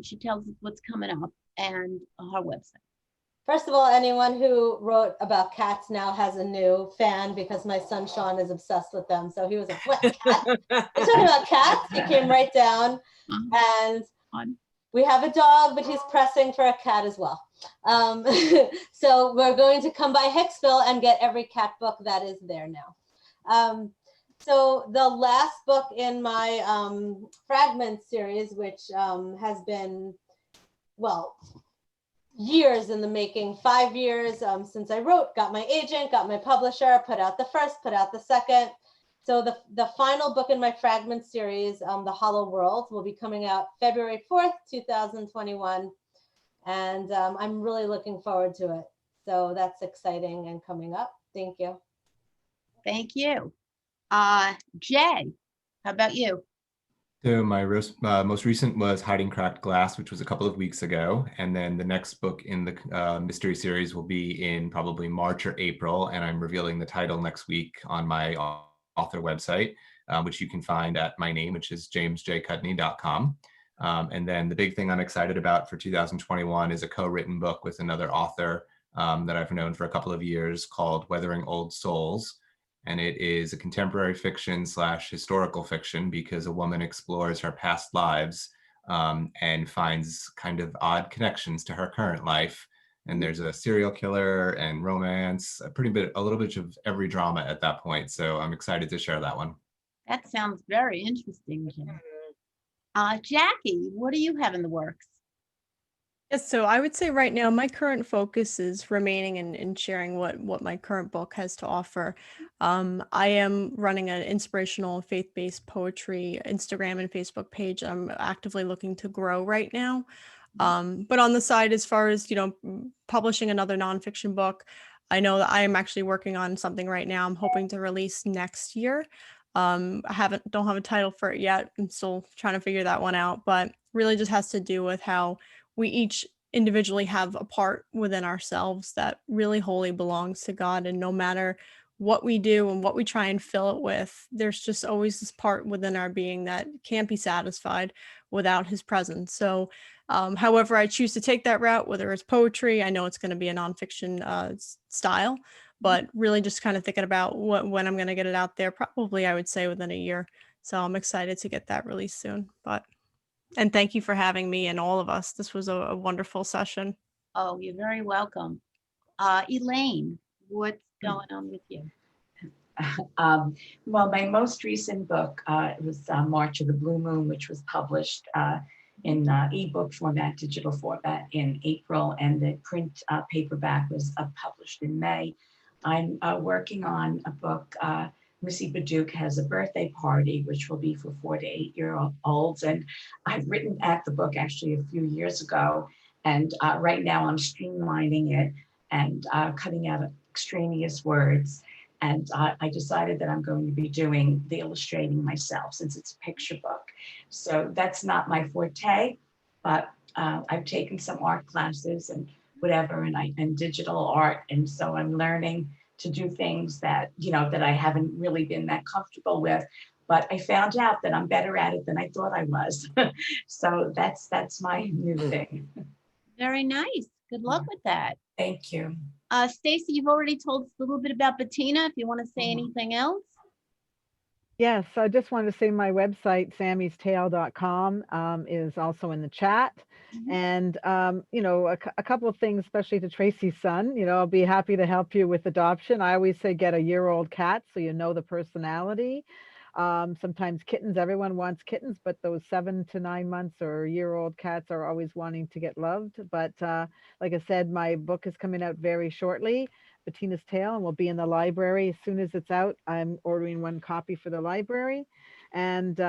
She tells us what's coming up and her website. First of all, anyone who wrote about cats now has a new fan because my son Sean is obsessed with them. So he was like, what, cat? We're talking about cats? He came right down. And we have a dog, but he's pressing for a cat as well. So we're going to come by Hicksville and get every cat book that is there now. So the last book in my Fragment series, which has been, well, years in the making, 5 years since I wrote, got my agent, got my publisher, put out the first, put out the second. So the final book in my Fragment series, The Hollow World, will be coming out February 4th, 2021. And I'm really looking forward to it. So that's exciting and coming up. Thank you. Thank you. Jay, how about you? So my most recent was Hiding Cracked Glass, which was a couple of weeks ago. And then the next book in the mystery series will be in probably March or April. And I'm revealing the title next week on my author website, which you can find at my name, which is jamesjcudney.com. And then the big thing I'm excited about for 2021 is a co-written book with another author that I've known for a couple of years called Weathering Old Souls. And it is a contemporary fiction / historical fiction because a woman explores her past lives and finds kind of odd connections to her current life. And there's a serial killer and romance, a little bit of every drama at that point. So I'm excited to share that one. That sounds very interesting, Jim. Jackie, what do you have in the works? Yes, so I would say right now my current focus is remaining in sharing what my current book has to offer. I am running an inspirational faith-based poetry Instagram and Facebook page. I'm actively looking to grow right now. But on the side, as far as, publishing another nonfiction book, I know that I am actually working on something right now. I'm hoping to release next year. I don't have a title for it yet. I'm still trying to figure that one out, but really just has to do with how we each individually have a part within ourselves that really wholly belongs to God. And no matter what we do and what we try and fill it with, there's just always this part within our being that can't be satisfied without his presence. So however I choose to take that route, whether it's poetry, I know it's going to be a nonfiction style, but really just kind of thinking about when I'm going to get it out there, probably I would say within a year. So I'm excited to get that released soon. And thank you for having me and all of us. This was a wonderful session. Oh, you're very welcome. Elaine, what's going on with you? Well, my most recent book it was March of the Blue Moon, which was published in ebook format, digital format in April, and the print paperback was published in May. I'm working on a book. Missy Baduke has a birthday party, which will be for 4 to 8 year olds. And I've written at the book actually a few years ago. And right now I'm streamlining it and cutting out extraneous words. And I decided that I'm going to be doing the illustrating myself since it's a picture book. So that's not my forte, but I've taken some art classes and whatever, and digital art. And so I'm learning to do things that, that I haven't really been that comfortable with, but I found out that I'm better at it than I thought I was. So that's my new thing. Very nice. Good luck with that. Thank you. Stacie, you've already told us a little bit about Bettina. If you want to say anything else. Yes, I just wanted to say my website, sammystale.com, is also in the chat. And, a couple of things, especially to Tracy's son, I'll be happy to help you with adoption. I always say get a year-old cat so you know the personality. Sometimes kittens, everyone wants kittens, but those 7 to 9 months or year-old cats are always wanting to get loved. But like I said, my book is coming out very shortly, Bettina's Tale, and will be in the library. As soon as it's out, I'm ordering 1 copy for the library. And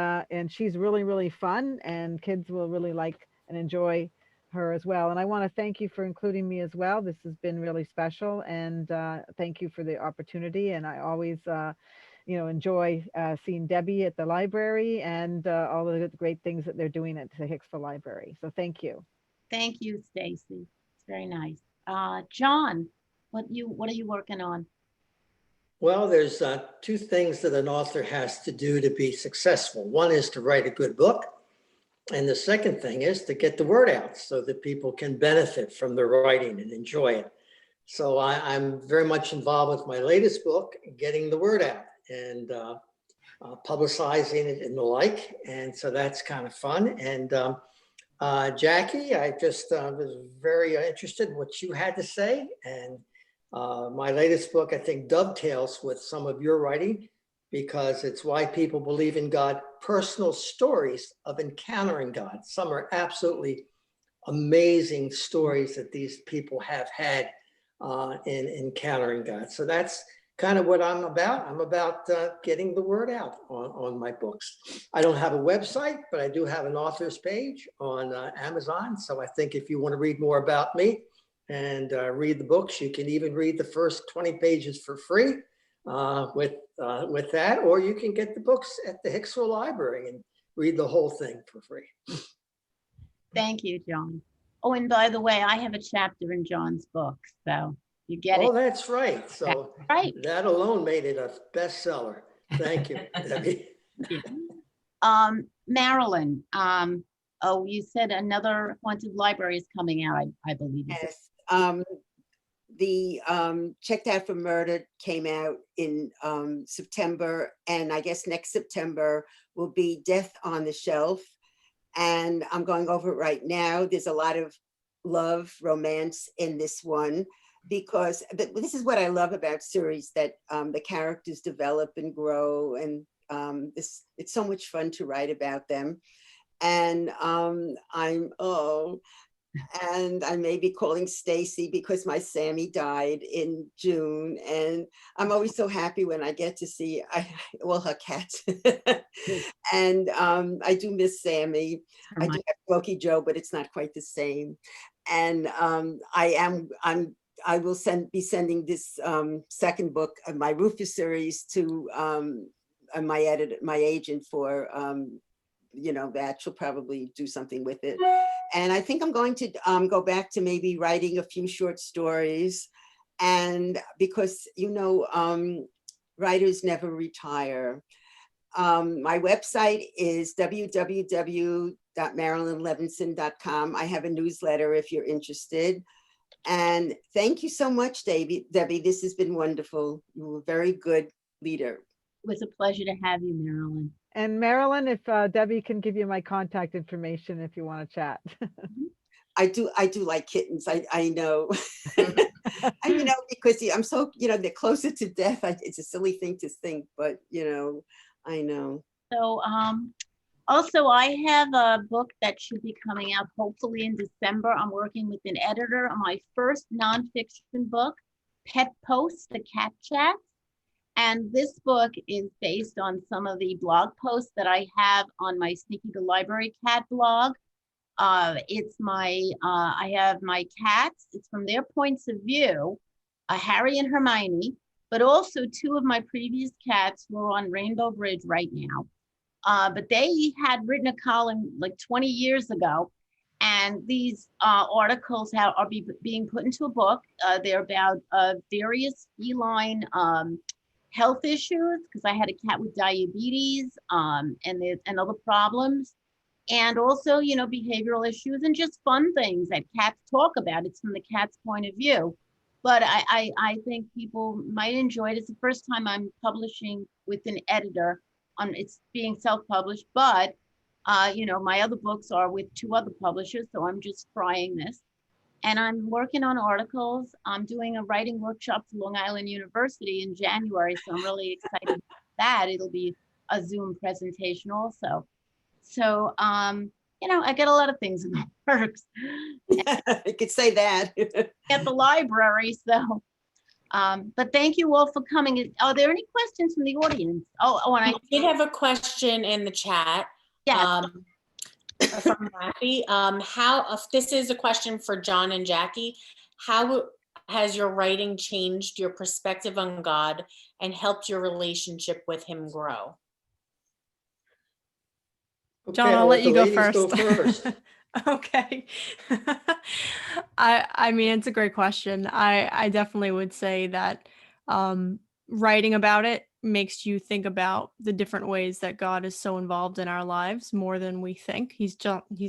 she's really, really fun, and kids will really like and enjoy her as well. And I want to thank you for including me as well. This has been really special, and thank you for the opportunity. And I always enjoy seeing Debbie at the library and all the great things that they're doing at the Hicksville Library. So thank you. Thank you, Stacie. It's very nice. John, what are you working on? Well, there's 2 things that an author has to do to be successful. One is to write a good book. And the second thing is to get the word out so that people can benefit from the writing and enjoy it. So I'm very much involved with my latest book, getting the word out and publicizing it and the like. And so that's kind of fun. And Jackie, I just was very interested in what you had to say. And my latest book, I think, dovetails with some of your writing because it's why people believe in God, personal stories of encountering God. Some are absolutely amazing stories that these people have had in encountering God. So that's kind of what I'm about. I'm about getting the word out on my books. I don't have a website, but I do have an author's page on Amazon. So I think if you want to read more about me and read the books, you can even read the first 20 pages for free with that, or you can get the books at the Hicksville Library and read the whole thing for free. Thank you, John. Oh, and by the way, I have a chapter in John's book, so you get it. Oh, that's right. So That's right. That alone made it a bestseller. Thank you, Debbie. Yeah. Marilyn, you said another haunted library is coming out, I believe. Yes. The Checked Out for Murder came out in September, and I guess next September will be Death on the Shelf. And I'm going over it right now. There's a lot of love, romance in this one, because this is what I love about series, that the characters develop and grow, and it's so much fun to write about them. And And I may be calling Stacy because my Sammy died in June. And I'm always so happy when I get to see, well, her cat. And I do miss Sammy. I do have Smokey Joe, but it's not quite the same. And I will be sending this second book of my Rufus series to my agent for, that she'll probably do something with it. And I think I'm going to go back to maybe writing a few short stories. And because, writers never retire. My website is www.marilynlevinson.com. I have a newsletter if you're interested. And thank you so much, Debbie. This has been wonderful. You were a very good leader. It was a pleasure to have you, Marilyn. And Marilyn, if Debbie can give you my contact information if you want to chat. I do like kittens. I know. Because I'm so, they're closer to death. It's a silly thing to think, but I know. So also I have a book that should be coming out hopefully in December. I'm working with an editor on my first nonfiction book, Pet Posts, the Cat Chats. And this book is based on some of the blog posts that I have on my Sneaky the Library Cat blog. It's I have my cats. It's from their points of view, Harry and Hermione, but also two of my previous cats who are on Rainbow Bridge right now. But they had written a column like 20 years ago. And these articles are being put into a book. They're about various feline health issues, because I had a cat with diabetes and other problems, and also behavioral issues and just fun things that cats talk about. It's from the cat's point of view, but I think people might enjoy it. It's the first time I'm publishing with an editor. It's being self-published, but my other books are with two other publishers, so I'm just trying this. And I'm working on articles. I'm doing a writing workshop for Long Island University in January, so I'm really excited about that. It'll be a Zoom presentation also. So, I get a lot of things in the works. I could say that. At the library, so. But thank you all for coming. Are there any questions from the audience? And I did have a question in the chat. Yeah. From Jackie. This is a question for John and Jackie. How has your writing changed your perspective on God and helped your relationship with him grow? John, I'll let you go first. first. Okay. I mean, it's a great question. I definitely would say that writing about it makes you think about the different ways that God is so involved in our lives more than we think. He's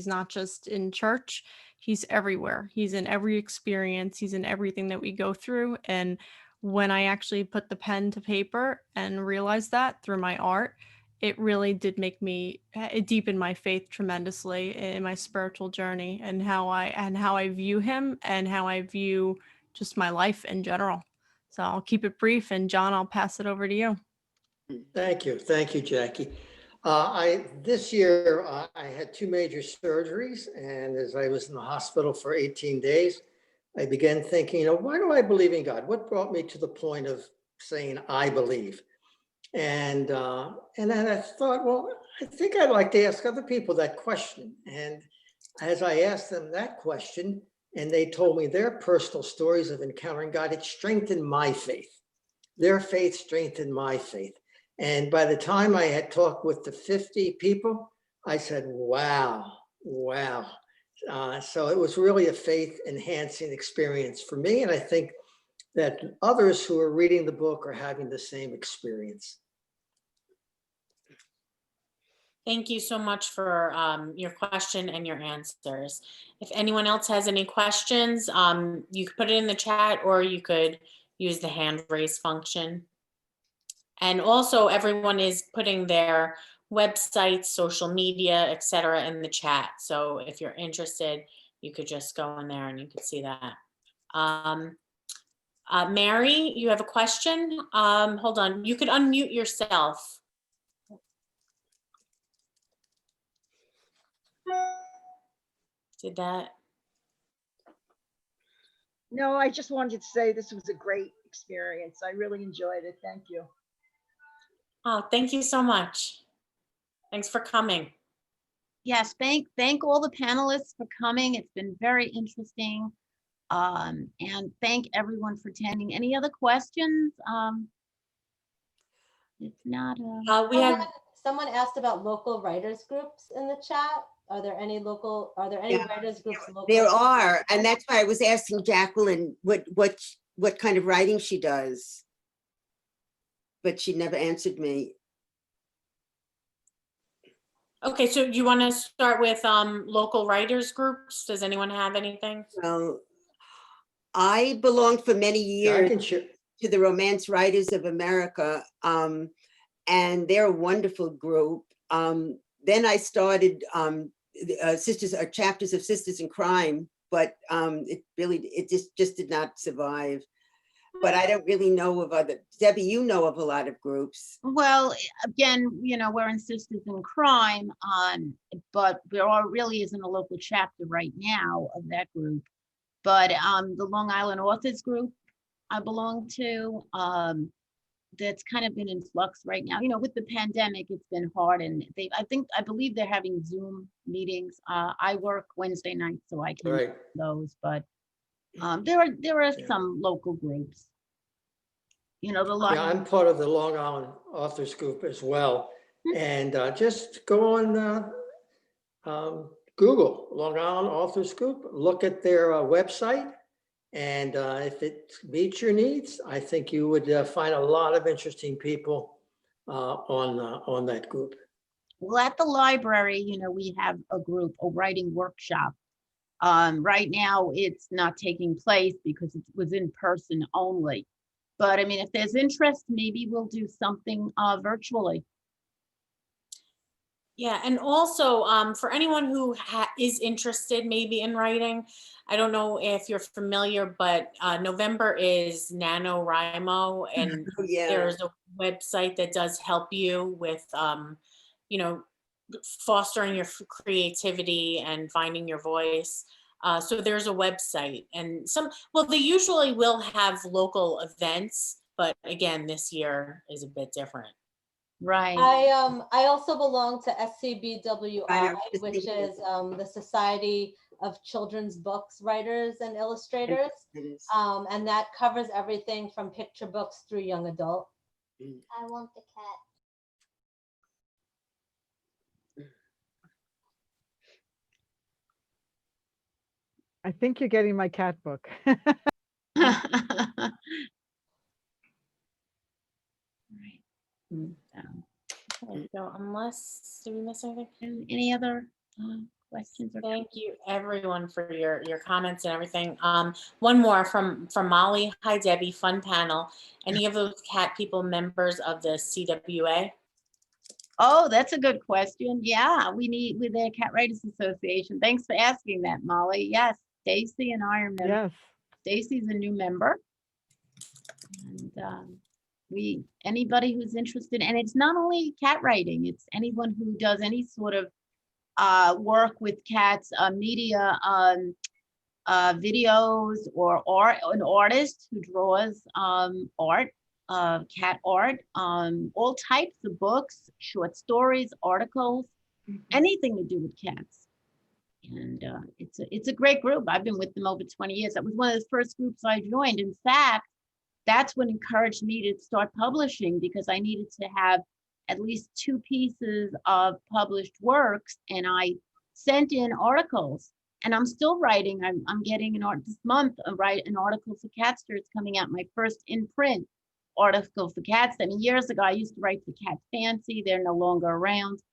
not just in church, he's everywhere. He's in every experience, he's in everything that we go through. And when I actually put the pen to paper and realized that through my art, it really did it deepened my faith tremendously in my spiritual journey and how I view him and how I view just my life in general. So I'll keep it brief, and John, I'll pass it over to you. Thank you, Jackie. This year I had two major surgeries, and as I was in the hospital for 18 days, I began thinking, why do I believe in God? What brought me to the point of saying I believe? And then I thought, well, I think I'd like to ask other people that question. And as I asked them that question, and they told me their personal stories of encountering God, it strengthened my faith. Their faith strengthened my faith. And by the time I had talked with the 50 people, I said, wow. So it was really a faith enhancing experience for me. And I think that others who are reading the book are having the same experience. Thank you so much for your question and your answers. If anyone else has any questions, you could put it in the chat, or you could use the hand raise function. And also everyone is putting their websites, social media, etc. in the chat. So if you're interested, you could just go in there and you could see that. Mary, you have a question? Hold on, you could unmute yourself. Did that? No, I just wanted to say this was a great experience. I really enjoyed it. Thank you. Oh, thank you so much. Thanks for coming. Yes, thank all the panelists for coming. It's been very interesting. And thank everyone for attending. Any other questions? If not, We have, Someone asked about local writers groups in the chat. Are there any Yeah, writers groups local? There are, and that's why I was asking Jacqueline what kind of writing she does. But she never answered me. okay, so you want to start with local writers groups? Does anyone have anything? Well, I belonged for many Yeah, I years can share. to the Romance Writers of America, and they're a wonderful group. Then I started chapters of Sisters in Crime, but it just did not survive. But I don't really know of other. Debbie, you know of a lot of groups. well, again, we're in Sisters in Crime, but there really isn't a local chapter right now of that group. But the Long Island Authors Group I belong to, that's kind of been in flux right now. With the pandemic, it's been hard, and I believe they're having Zoom meetings. I work Wednesday nights, so I can't Right. do those, but there are some local groups. The Yeah, I'm part of the Long Island Authors Group as well. And just go on Google, Long Island Authors Group, look at their website. And if it meets your needs, I think you would find a lot of interesting people on that group. Well, at the library, we have a group, a writing workshop. Right now, it's not taking place because it was in person only. But I mean, if there's interest, maybe we'll do something virtually. Yeah, and also for anyone who is interested maybe in writing, I don't know if you're familiar, but November is NaNoWriMo, and Yeah. there's a website that does help you with, fostering your creativity and finding your voice. So there's a website, and they usually will have local events, but again, this year is a bit different. Right. I also belong to SCBWI, I know, just which thinking of is the Society of Children's Books Writers and Illustrators. It is. And that covers everything from picture books through young adult. I want the cat. I think you're getting my cat book. Okay, so did we miss anything? Any other questions? Thank you everyone for your comments and everything. One more from Molly. Hi Debbie, fun panel. Any of those cat people members of the CWA? Oh, that's a good question. Yeah, we meet with the Cat Writers Association. Thanks for asking that, Molly. Yes, Stacy and I are members. Yes. Stacy's a new member. And anybody who's interested, and it's not only cat writing, it's anyone who does any sort of work with cats, media, videos, or art, an artist who draws art, cat art, all types of books, short stories, articles, anything to do with cats. And it's a great group. I've been with them over 20 years. That was one of the first groups I joined. In fact, that's what encouraged me to start publishing, because I needed to have at least 2 pieces of published works, and I sent in articles, and I'm still writing. I'm getting this month, write an article for Catster. It's coming out, my first in print article for Cats. I mean, years ago, I used to write for Cat Fancy. They're no longer around.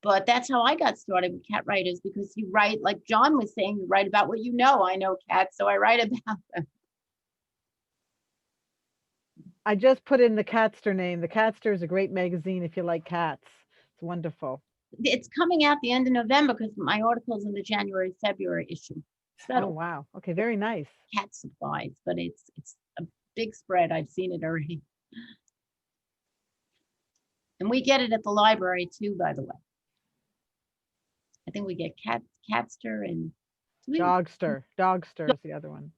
But that's how I got started with cat writers, because you write, like John was saying, you write about what you know. I know cats, so I write about them. I just put in the Catster name. The Catster is a great magazine if you like cats. It's wonderful. It's coming out the end of November, because my article's in the January-February issue. So, oh, wow. Okay, very nice. Cat supplies, but it's a big spread. I've seen it already. And we get it at the library too, by the way. I think we get Catster and Dogster. Dogster is the other one.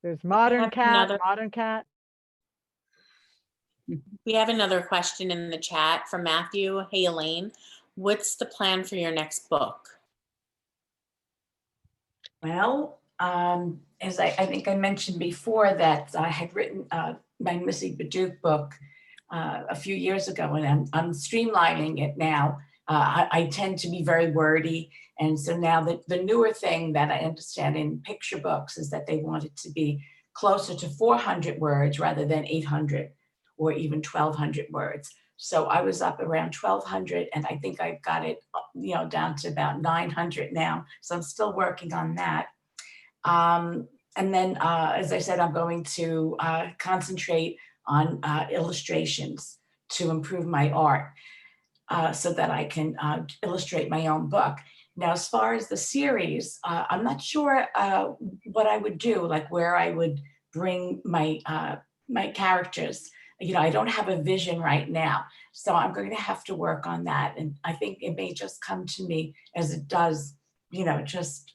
There's Modern have Cat, another- Modern Cat. We have another question in the chat from Matthew. Hey, Elaine, what's the plan for your next book? Well, as I think I mentioned before, that I had written my Missy Baduke book a few years ago, and I'm streamlining it now. I tend to be very wordy. And so now the newer thing that I understand in picture books is that they want it to be closer to 400 words rather than 800 or even 1,200 words. So I was up around 1,200, and I think I've got it, down to about 900 now. So I'm still working on that. And then, as I said, I'm going to concentrate on illustrations to improve my art so that I can illustrate my own book. Now, as far as the series, I'm not sure what I would do, like where I would bring my characters. I don't have a vision right now, so I'm going to have to work on that. And I think it may just come to me as it does, just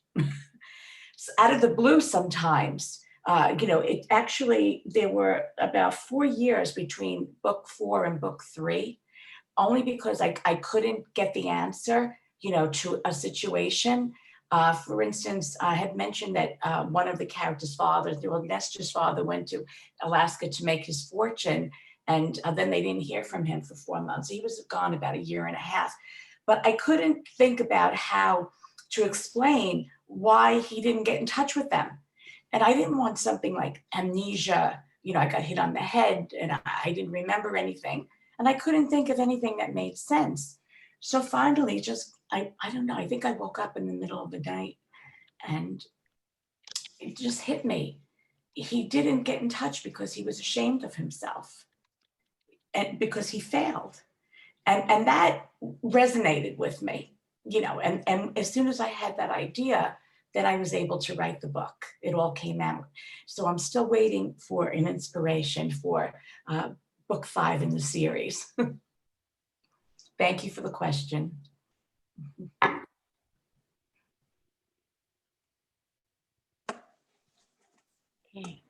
out of the blue sometimes. It actually, there were about 4 years between book 4 and book 3, only because I couldn't get the answer, to a situation. For instance, I had mentioned that one of the characters' fathers, Nestor's father, went to Alaska to make his fortune, and then they didn't hear from him for 4 months. He was gone about 1.5 years. But I couldn't think about how to explain why he didn't get in touch with them. And I didn't want something like amnesia, I got hit on the head and I didn't remember anything. And I couldn't think of anything that made sense. So finally, I don't know, I think I woke up in the middle of the night and it just hit me. He didn't get in touch because he was ashamed of himself and because he failed. And that resonated with me, and as soon as I had that idea, then I was able to write the book. It all came out. So I'm still waiting for an inspiration for book 5 in the series. Thank you for the question. Okay.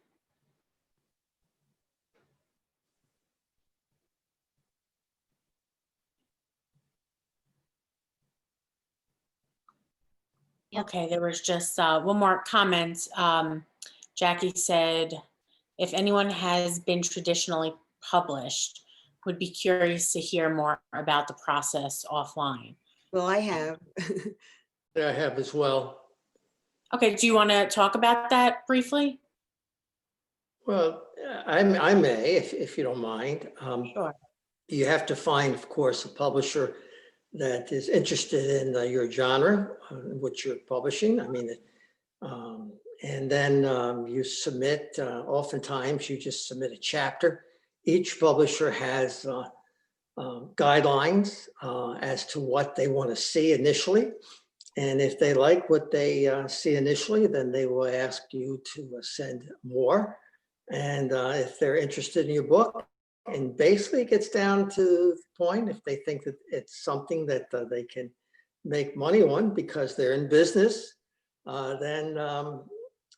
Okay, there was just one more comment. Jackie said, if anyone has been traditionally published, would be curious to hear more about the process offline. Well, I have. I have as well. Okay, do you want to talk about that briefly? Well, I may, if you don't mind. Sure. You have to find, of course, a publisher that is interested in your genre, which you're publishing. And then you submit, oftentimes you just submit a chapter. Each publisher has guidelines as to what they want to see initially. And if they like what they see initially, then they will ask you to send more. And if they're interested in your book, and basically it gets down to the point, if they think that it's something that they can make money on because they're in business, then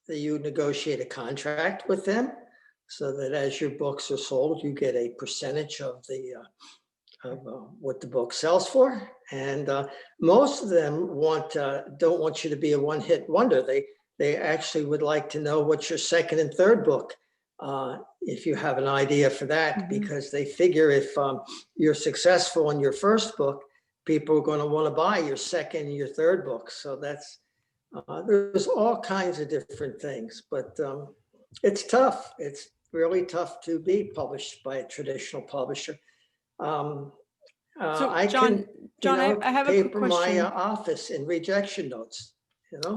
you negotiate a contract with them so that as your books are sold, you get a percentage of the what the book sells for. And most of them don't want you to be a one-hit wonder. They actually would like to know what's your second and third book, if you have an idea for that, because they figure if you're successful in your first book, people are going to want to buy your second and your third book. So that's there's all kinds of different things, but it's tough. It's really tough to be published by a traditional publisher. So I John, I have a quick paper my question. office in rejection notes,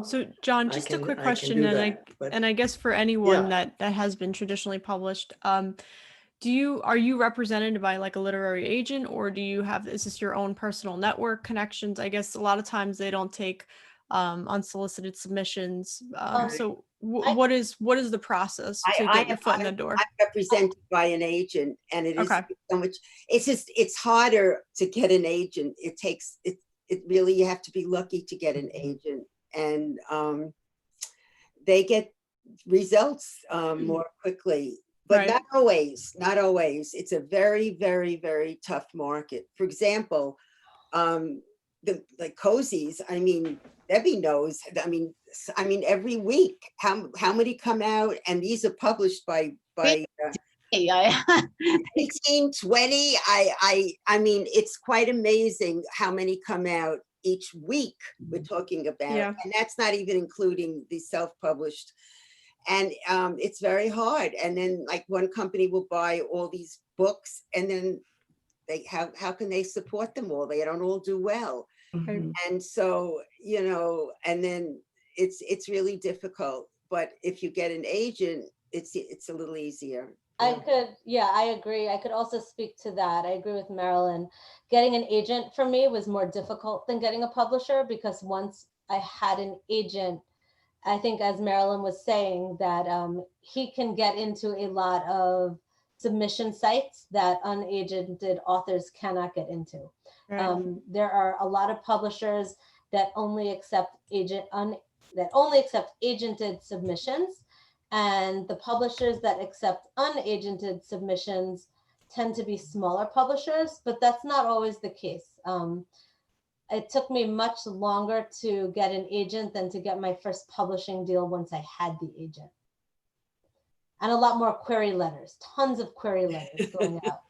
So John, I just a can- quick I can question, do and that, but- I guess for anyone Yeah. that has been traditionally published, are you represented by like a literary agent, or is this your own personal network connections? I guess a lot of times they don't take unsolicited submissions. So what is the process to get your foot in the door? I'm represented by an agent, and it is Okay. so much. It's harder to get an agent. It really, you have to be lucky to get an agent, and they get results more quickly. But Right. not always, not always. It's a very, very, very tough market. For example, the cozies, I mean, Debbie knows, I mean, every week, how many come out, and these are published by 18, 20. I mean, it's quite amazing how many come out each week we're talking about. Yeah. And that's not even including the self-published. And it's very hard. And then like one company will buy all these books, and then how can they support them all? They don't all do well. Mhm. And so, you know, and then it's really difficult. But if you get an agent, it's a little easier. I agree. I could also speak to that. I agree with Marilyn. Getting an agent for me was more difficult than getting a publisher, because once I had an agent, I think, as Marilyn was saying, that he can get into a lot of submission sites that unagented authors cannot get into. Right. There are a lot of publishers that only accept agented submissions, and the publishers that accept unagented submissions tend to be smaller publishers, but that's not always the case. It took me much longer to get an agent than to get my first publishing deal once I had the agent. And a lot more query letters, tons of query letters going out.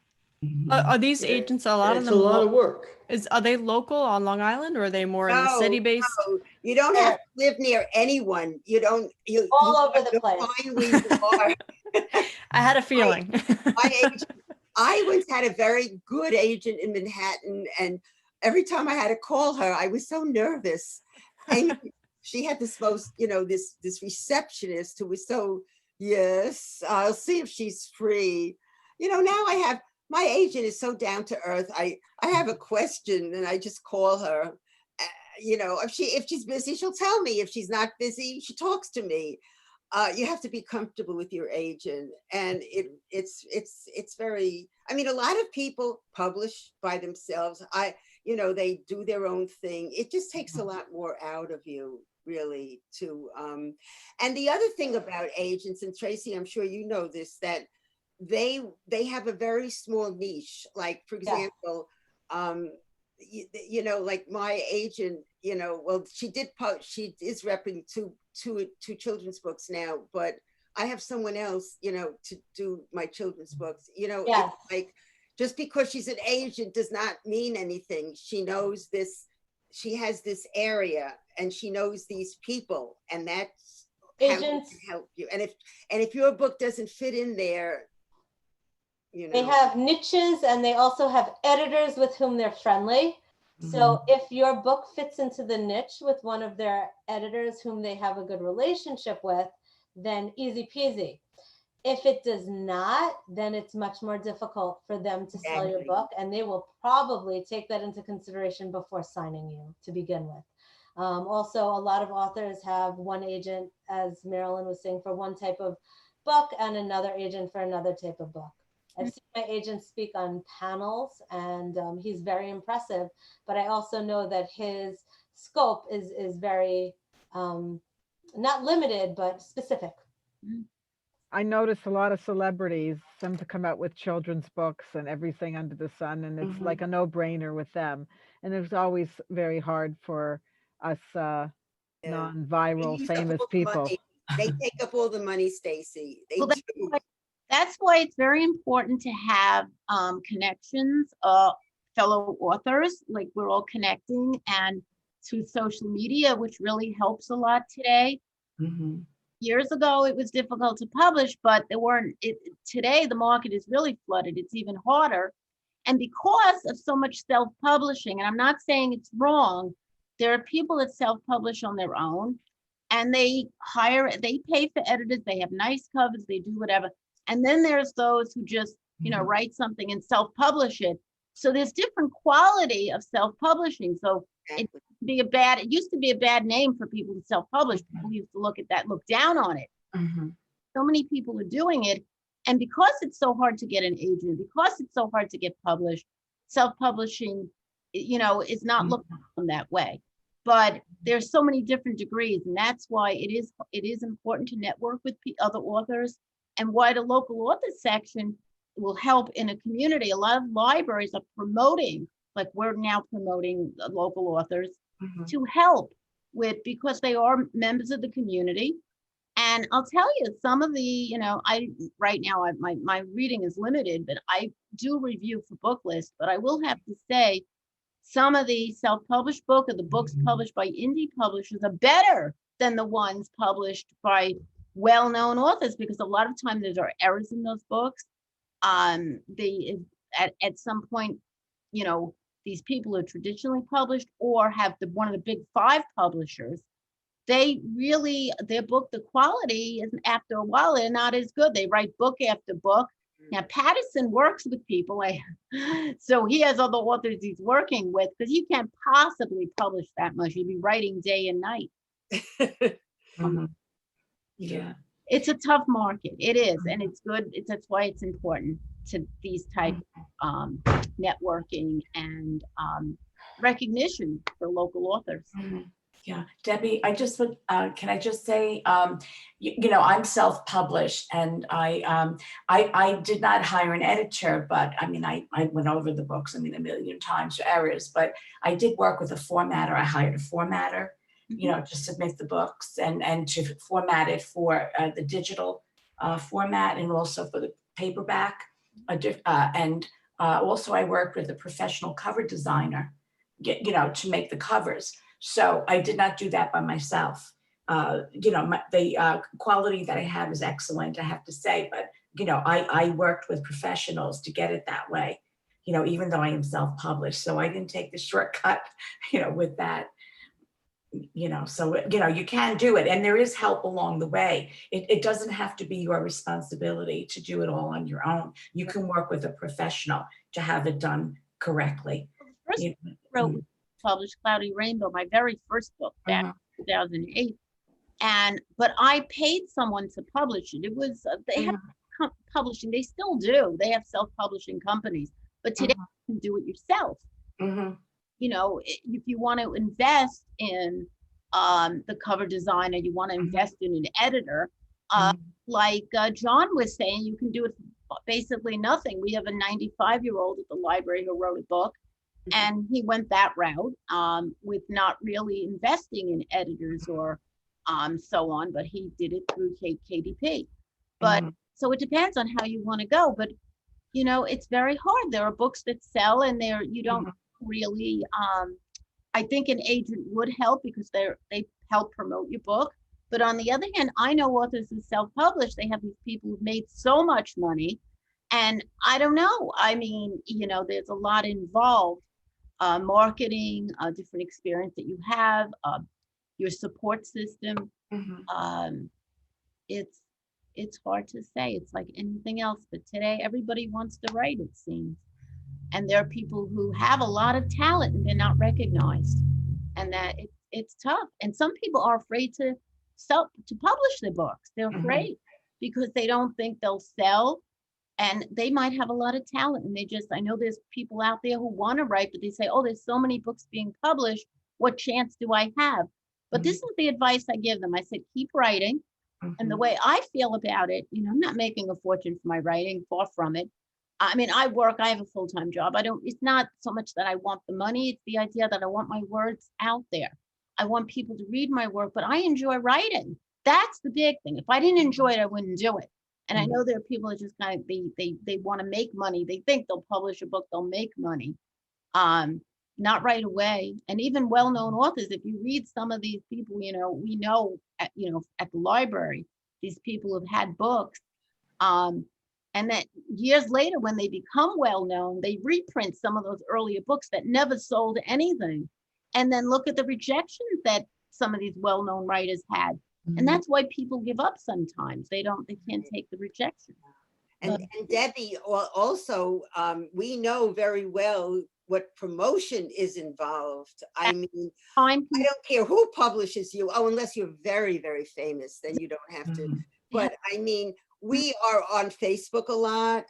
Are these agents, a lot of It's them, a lot of work. are they local on Long Island, or are they more in the city based? No, you don't have to live near anyone. You don't. All over the place. Find where you are. I had a feeling. I once had a very good agent in Manhattan, and every time I had to call her, I was so nervous. And she had this most, you know, this receptionist who was so, yes, I'll see if she's free. You know, now my agent is so down to earth. I have a question and I just call her. You know, if she's busy, she'll tell me. If she's not busy, she talks to me. You have to be comfortable with your agent, and it's very. I mean, a lot of people publish by themselves. You know, they do their own thing. It just takes a lot more out of you, really. And the other thing about agents, and Tracy, I'm sure you know this, that they have a very small niche. Like, for example, you know, like my agent, you know, well, she is repping two children's books now, but I have someone else, you know, to do my children's books. You know, it's like, just because she's an agent does not mean anything. She knows this, she has this area, and she knows these people, and that's agents how can help you. And if your book doesn't fit in there, you know. They have niches, and they also have editors with whom they're friendly. So if your book fits into the niche with one of their editors whom they have a good relationship with, then easy peasy. If it does not, then it's much more difficult for them to sell your book, and they will probably take that into consideration before signing you to begin with. Also, a lot of authors have one agent, as Marilyn was saying, for one type of book, and another agent for another type of book. I've seen my agent speak on panels, and he's very impressive, but I also know that his scope is very, not limited, but specific. I notice a lot of celebrities, some to come out with children's books and everything under the sun, and it's like a no-brainer with them. And it's always very hard for us non-viral famous people. They take up all the money, Stacy. They do. That's why it's very important to have connections, fellow authors, like we're all connecting, and through social media, which really helps a lot today. Years ago, it was difficult to publish, but there weren't. Today, the market is really flooded. It's even harder. And because of so much self-publishing, and I'm not saying it's wrong, there are people that self-publish on their own, and they pay for editors, they have nice covers, they do whatever. And then there's those who just, you know, write something and self-publish it. So there's different quality of self-publishing. So it used to be a bad name for people to self-publish. People used to look at that, look down on it. So many people are doing it. And because it's so hard to get an agent, because it's so hard to get published, self-publishing, you know, is not looked on that way. but there's so many different degrees, and that's why it is important to network with other authors, and why the local author section will help in a community. A lot of libraries are promoting, like we're now promoting local authors to help with, because they are members of the community. And I'll tell you, some of the, right now my reading is limited, but I do review for book lists. But I will have to say, some of the self-published book or the books published by indie publishers are better than the ones published by well-known authors, because a lot of times there are errors in those books. At some point, these people are traditionally published or have one of the big 5 publishers. They really, their book, the quality is, after a while, they're not as good. They write book after book. Now, Patterson works with people, so he has other authors he's working with, because you can't possibly publish that much. You'd be writing day and night. Yeah. It's a tough market. It is, and it's good. That's why it's important to these type networking and recognition for local authors. Yeah, Debbie, I just would, can I just say, I'm self-published, and I did not hire an editor, but I mean, I went over the books, a million times for errors, but I did work with a formatter. I hired a formatter, to submit the books and to format it for the digital format, and also for the paperback. And also I worked with a professional cover designer, to make the covers. So I did not do that by myself. The quality that I have is excellent, I have to say, but I worked with professionals to get it that way, even though I am self-published. So I didn't take the shortcut, with that, so, you can do it, and there is help along the way. It doesn't have to be your responsibility to do it all on your own. You can work with a professional to have it done correctly. First wrote, published Cloudy Rainbow, my very first book back in 2008. But I paid someone to publish it. It was, they have publishing, they still do. They have self-publishing companies, but today you can do it yourself. If you want to invest in the cover designer, you want to invest in an editor, like John was saying, you can do it for basically nothing. We have a 95-year-old at the library who wrote a book, and he went that route with not really investing in editors or so on, but he did it through KDP. But so it depends on how you want to go. But it's very hard. There are books that sell, and you don't really. I think an agent would help, because they help promote your book. But on the other hand, I know authors who self-publish. They have these people who've made so much money, and I don't know. I mean, there's a lot involved. Marketing, different experience that you have, your support system. It's hard to say. It's like anything else, but today everybody wants to write, it seems. And there are people who have a lot of talent and they're not recognized, and that it's tough. And some people are afraid to publish their books. They're afraid because they don't think they'll sell. And they might have a lot of talent, and I know there's people out there who want to write, but they say, oh, there's so many books being published. What chance do I have? But this is the advice I give them. I said, keep writing. And the way I feel about it, I'm not making a fortune for my writing, far from it. I mean, I have a full-time job. It's not so much that I want the money. It's the idea that I want my words out there. I want people to read my work, but I enjoy writing. That's the big thing. If I didn't enjoy it, I wouldn't do it. And I know there are people that just kind of, they want to make money. They think they'll publish a book, they'll make money. Not right away. And even well-known authors, if you read some of these people, we know at the library, these people have had books. And that years later, when they become well-known, they reprint some of those earlier books that never sold anything. And then look at the rejections that some of these well-known writers had. And that's why people give up sometimes. They can't take the rejection. And Debbie, also, we know very well what promotion is involved. I mean, I don't care who publishes you. Oh, unless you're very, very famous, then you don't have to. But I mean, we are on Facebook a lot.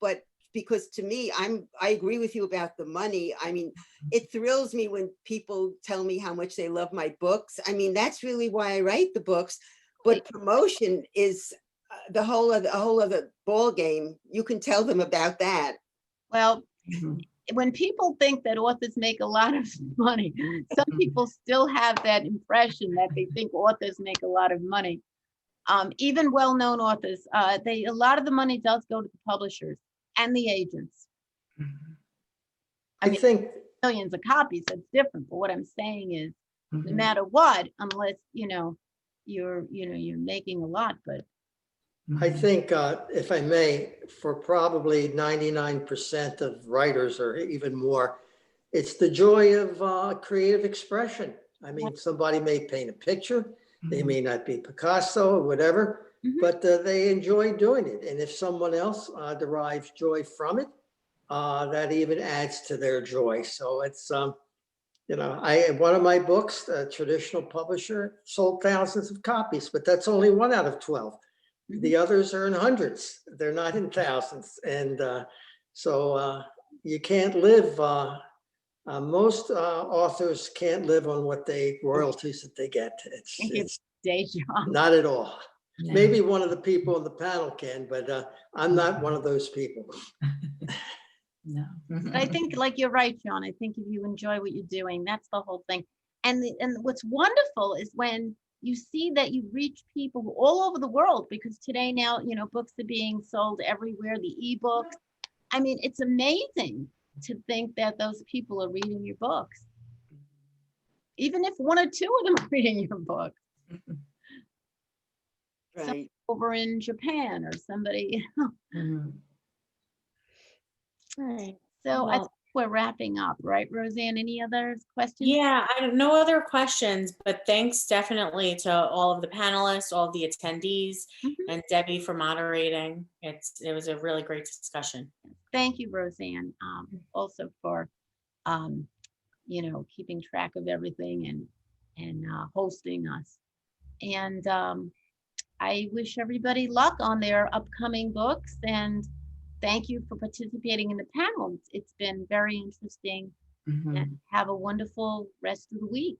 But because to me, I agree with you about the money. I mean, it thrills me when people tell me how much they love my books. I mean, that's really why I write the books. But promotion is the whole other ball game. You can tell them about that. Well, when people think that authors make a lot of money, some people still have that impression that they think authors make a lot of money. Even well-known authors, a lot of the money does go to the publishers and the agents. I mean, think millions of copies, that's different. But what I'm saying is, no matter what, unless you're making a lot, but I think, if I may, for probably 99% of writers or even more, it's the joy of creative expression. I mean, somebody may paint a picture, they may not be Picasso or whatever, but they enjoy doing it. And if someone else derives joy from it, that even adds to their joy. So it's, one of my books, a traditional publisher, sold thousands of copies, but that's only 1 out of 12. The others are in hundreds. They're not in thousands. And so you can't live, most authors can't live on what royalties that they get. It's day job. not at all. Maybe one of the people on the panel can, but I'm not one of those people. No. But I think, like, you're right, John. I think if you enjoy what you're doing, that's the whole thing. And what's wonderful is when you see that you reach people all over the world, because today now, books are being sold everywhere, the ebooks. I mean, it's amazing to think that those people are reading your books. Even if 1 or 2 of them are reading your book. Right. Over in Japan or somebody. All right. So I think we're wrapping up, right, Roseanne? Any other questions? Yeah, I have no other questions, but thanks definitely to all of the panelists, all of the attendees, and Debbie for moderating. It was a really great discussion. Thank you, Roseanne, also for keeping track of everything and hosting us. And I wish everybody luck on their upcoming books, and thank you for participating in the panel. It's been very interesting, and have a wonderful rest of the week.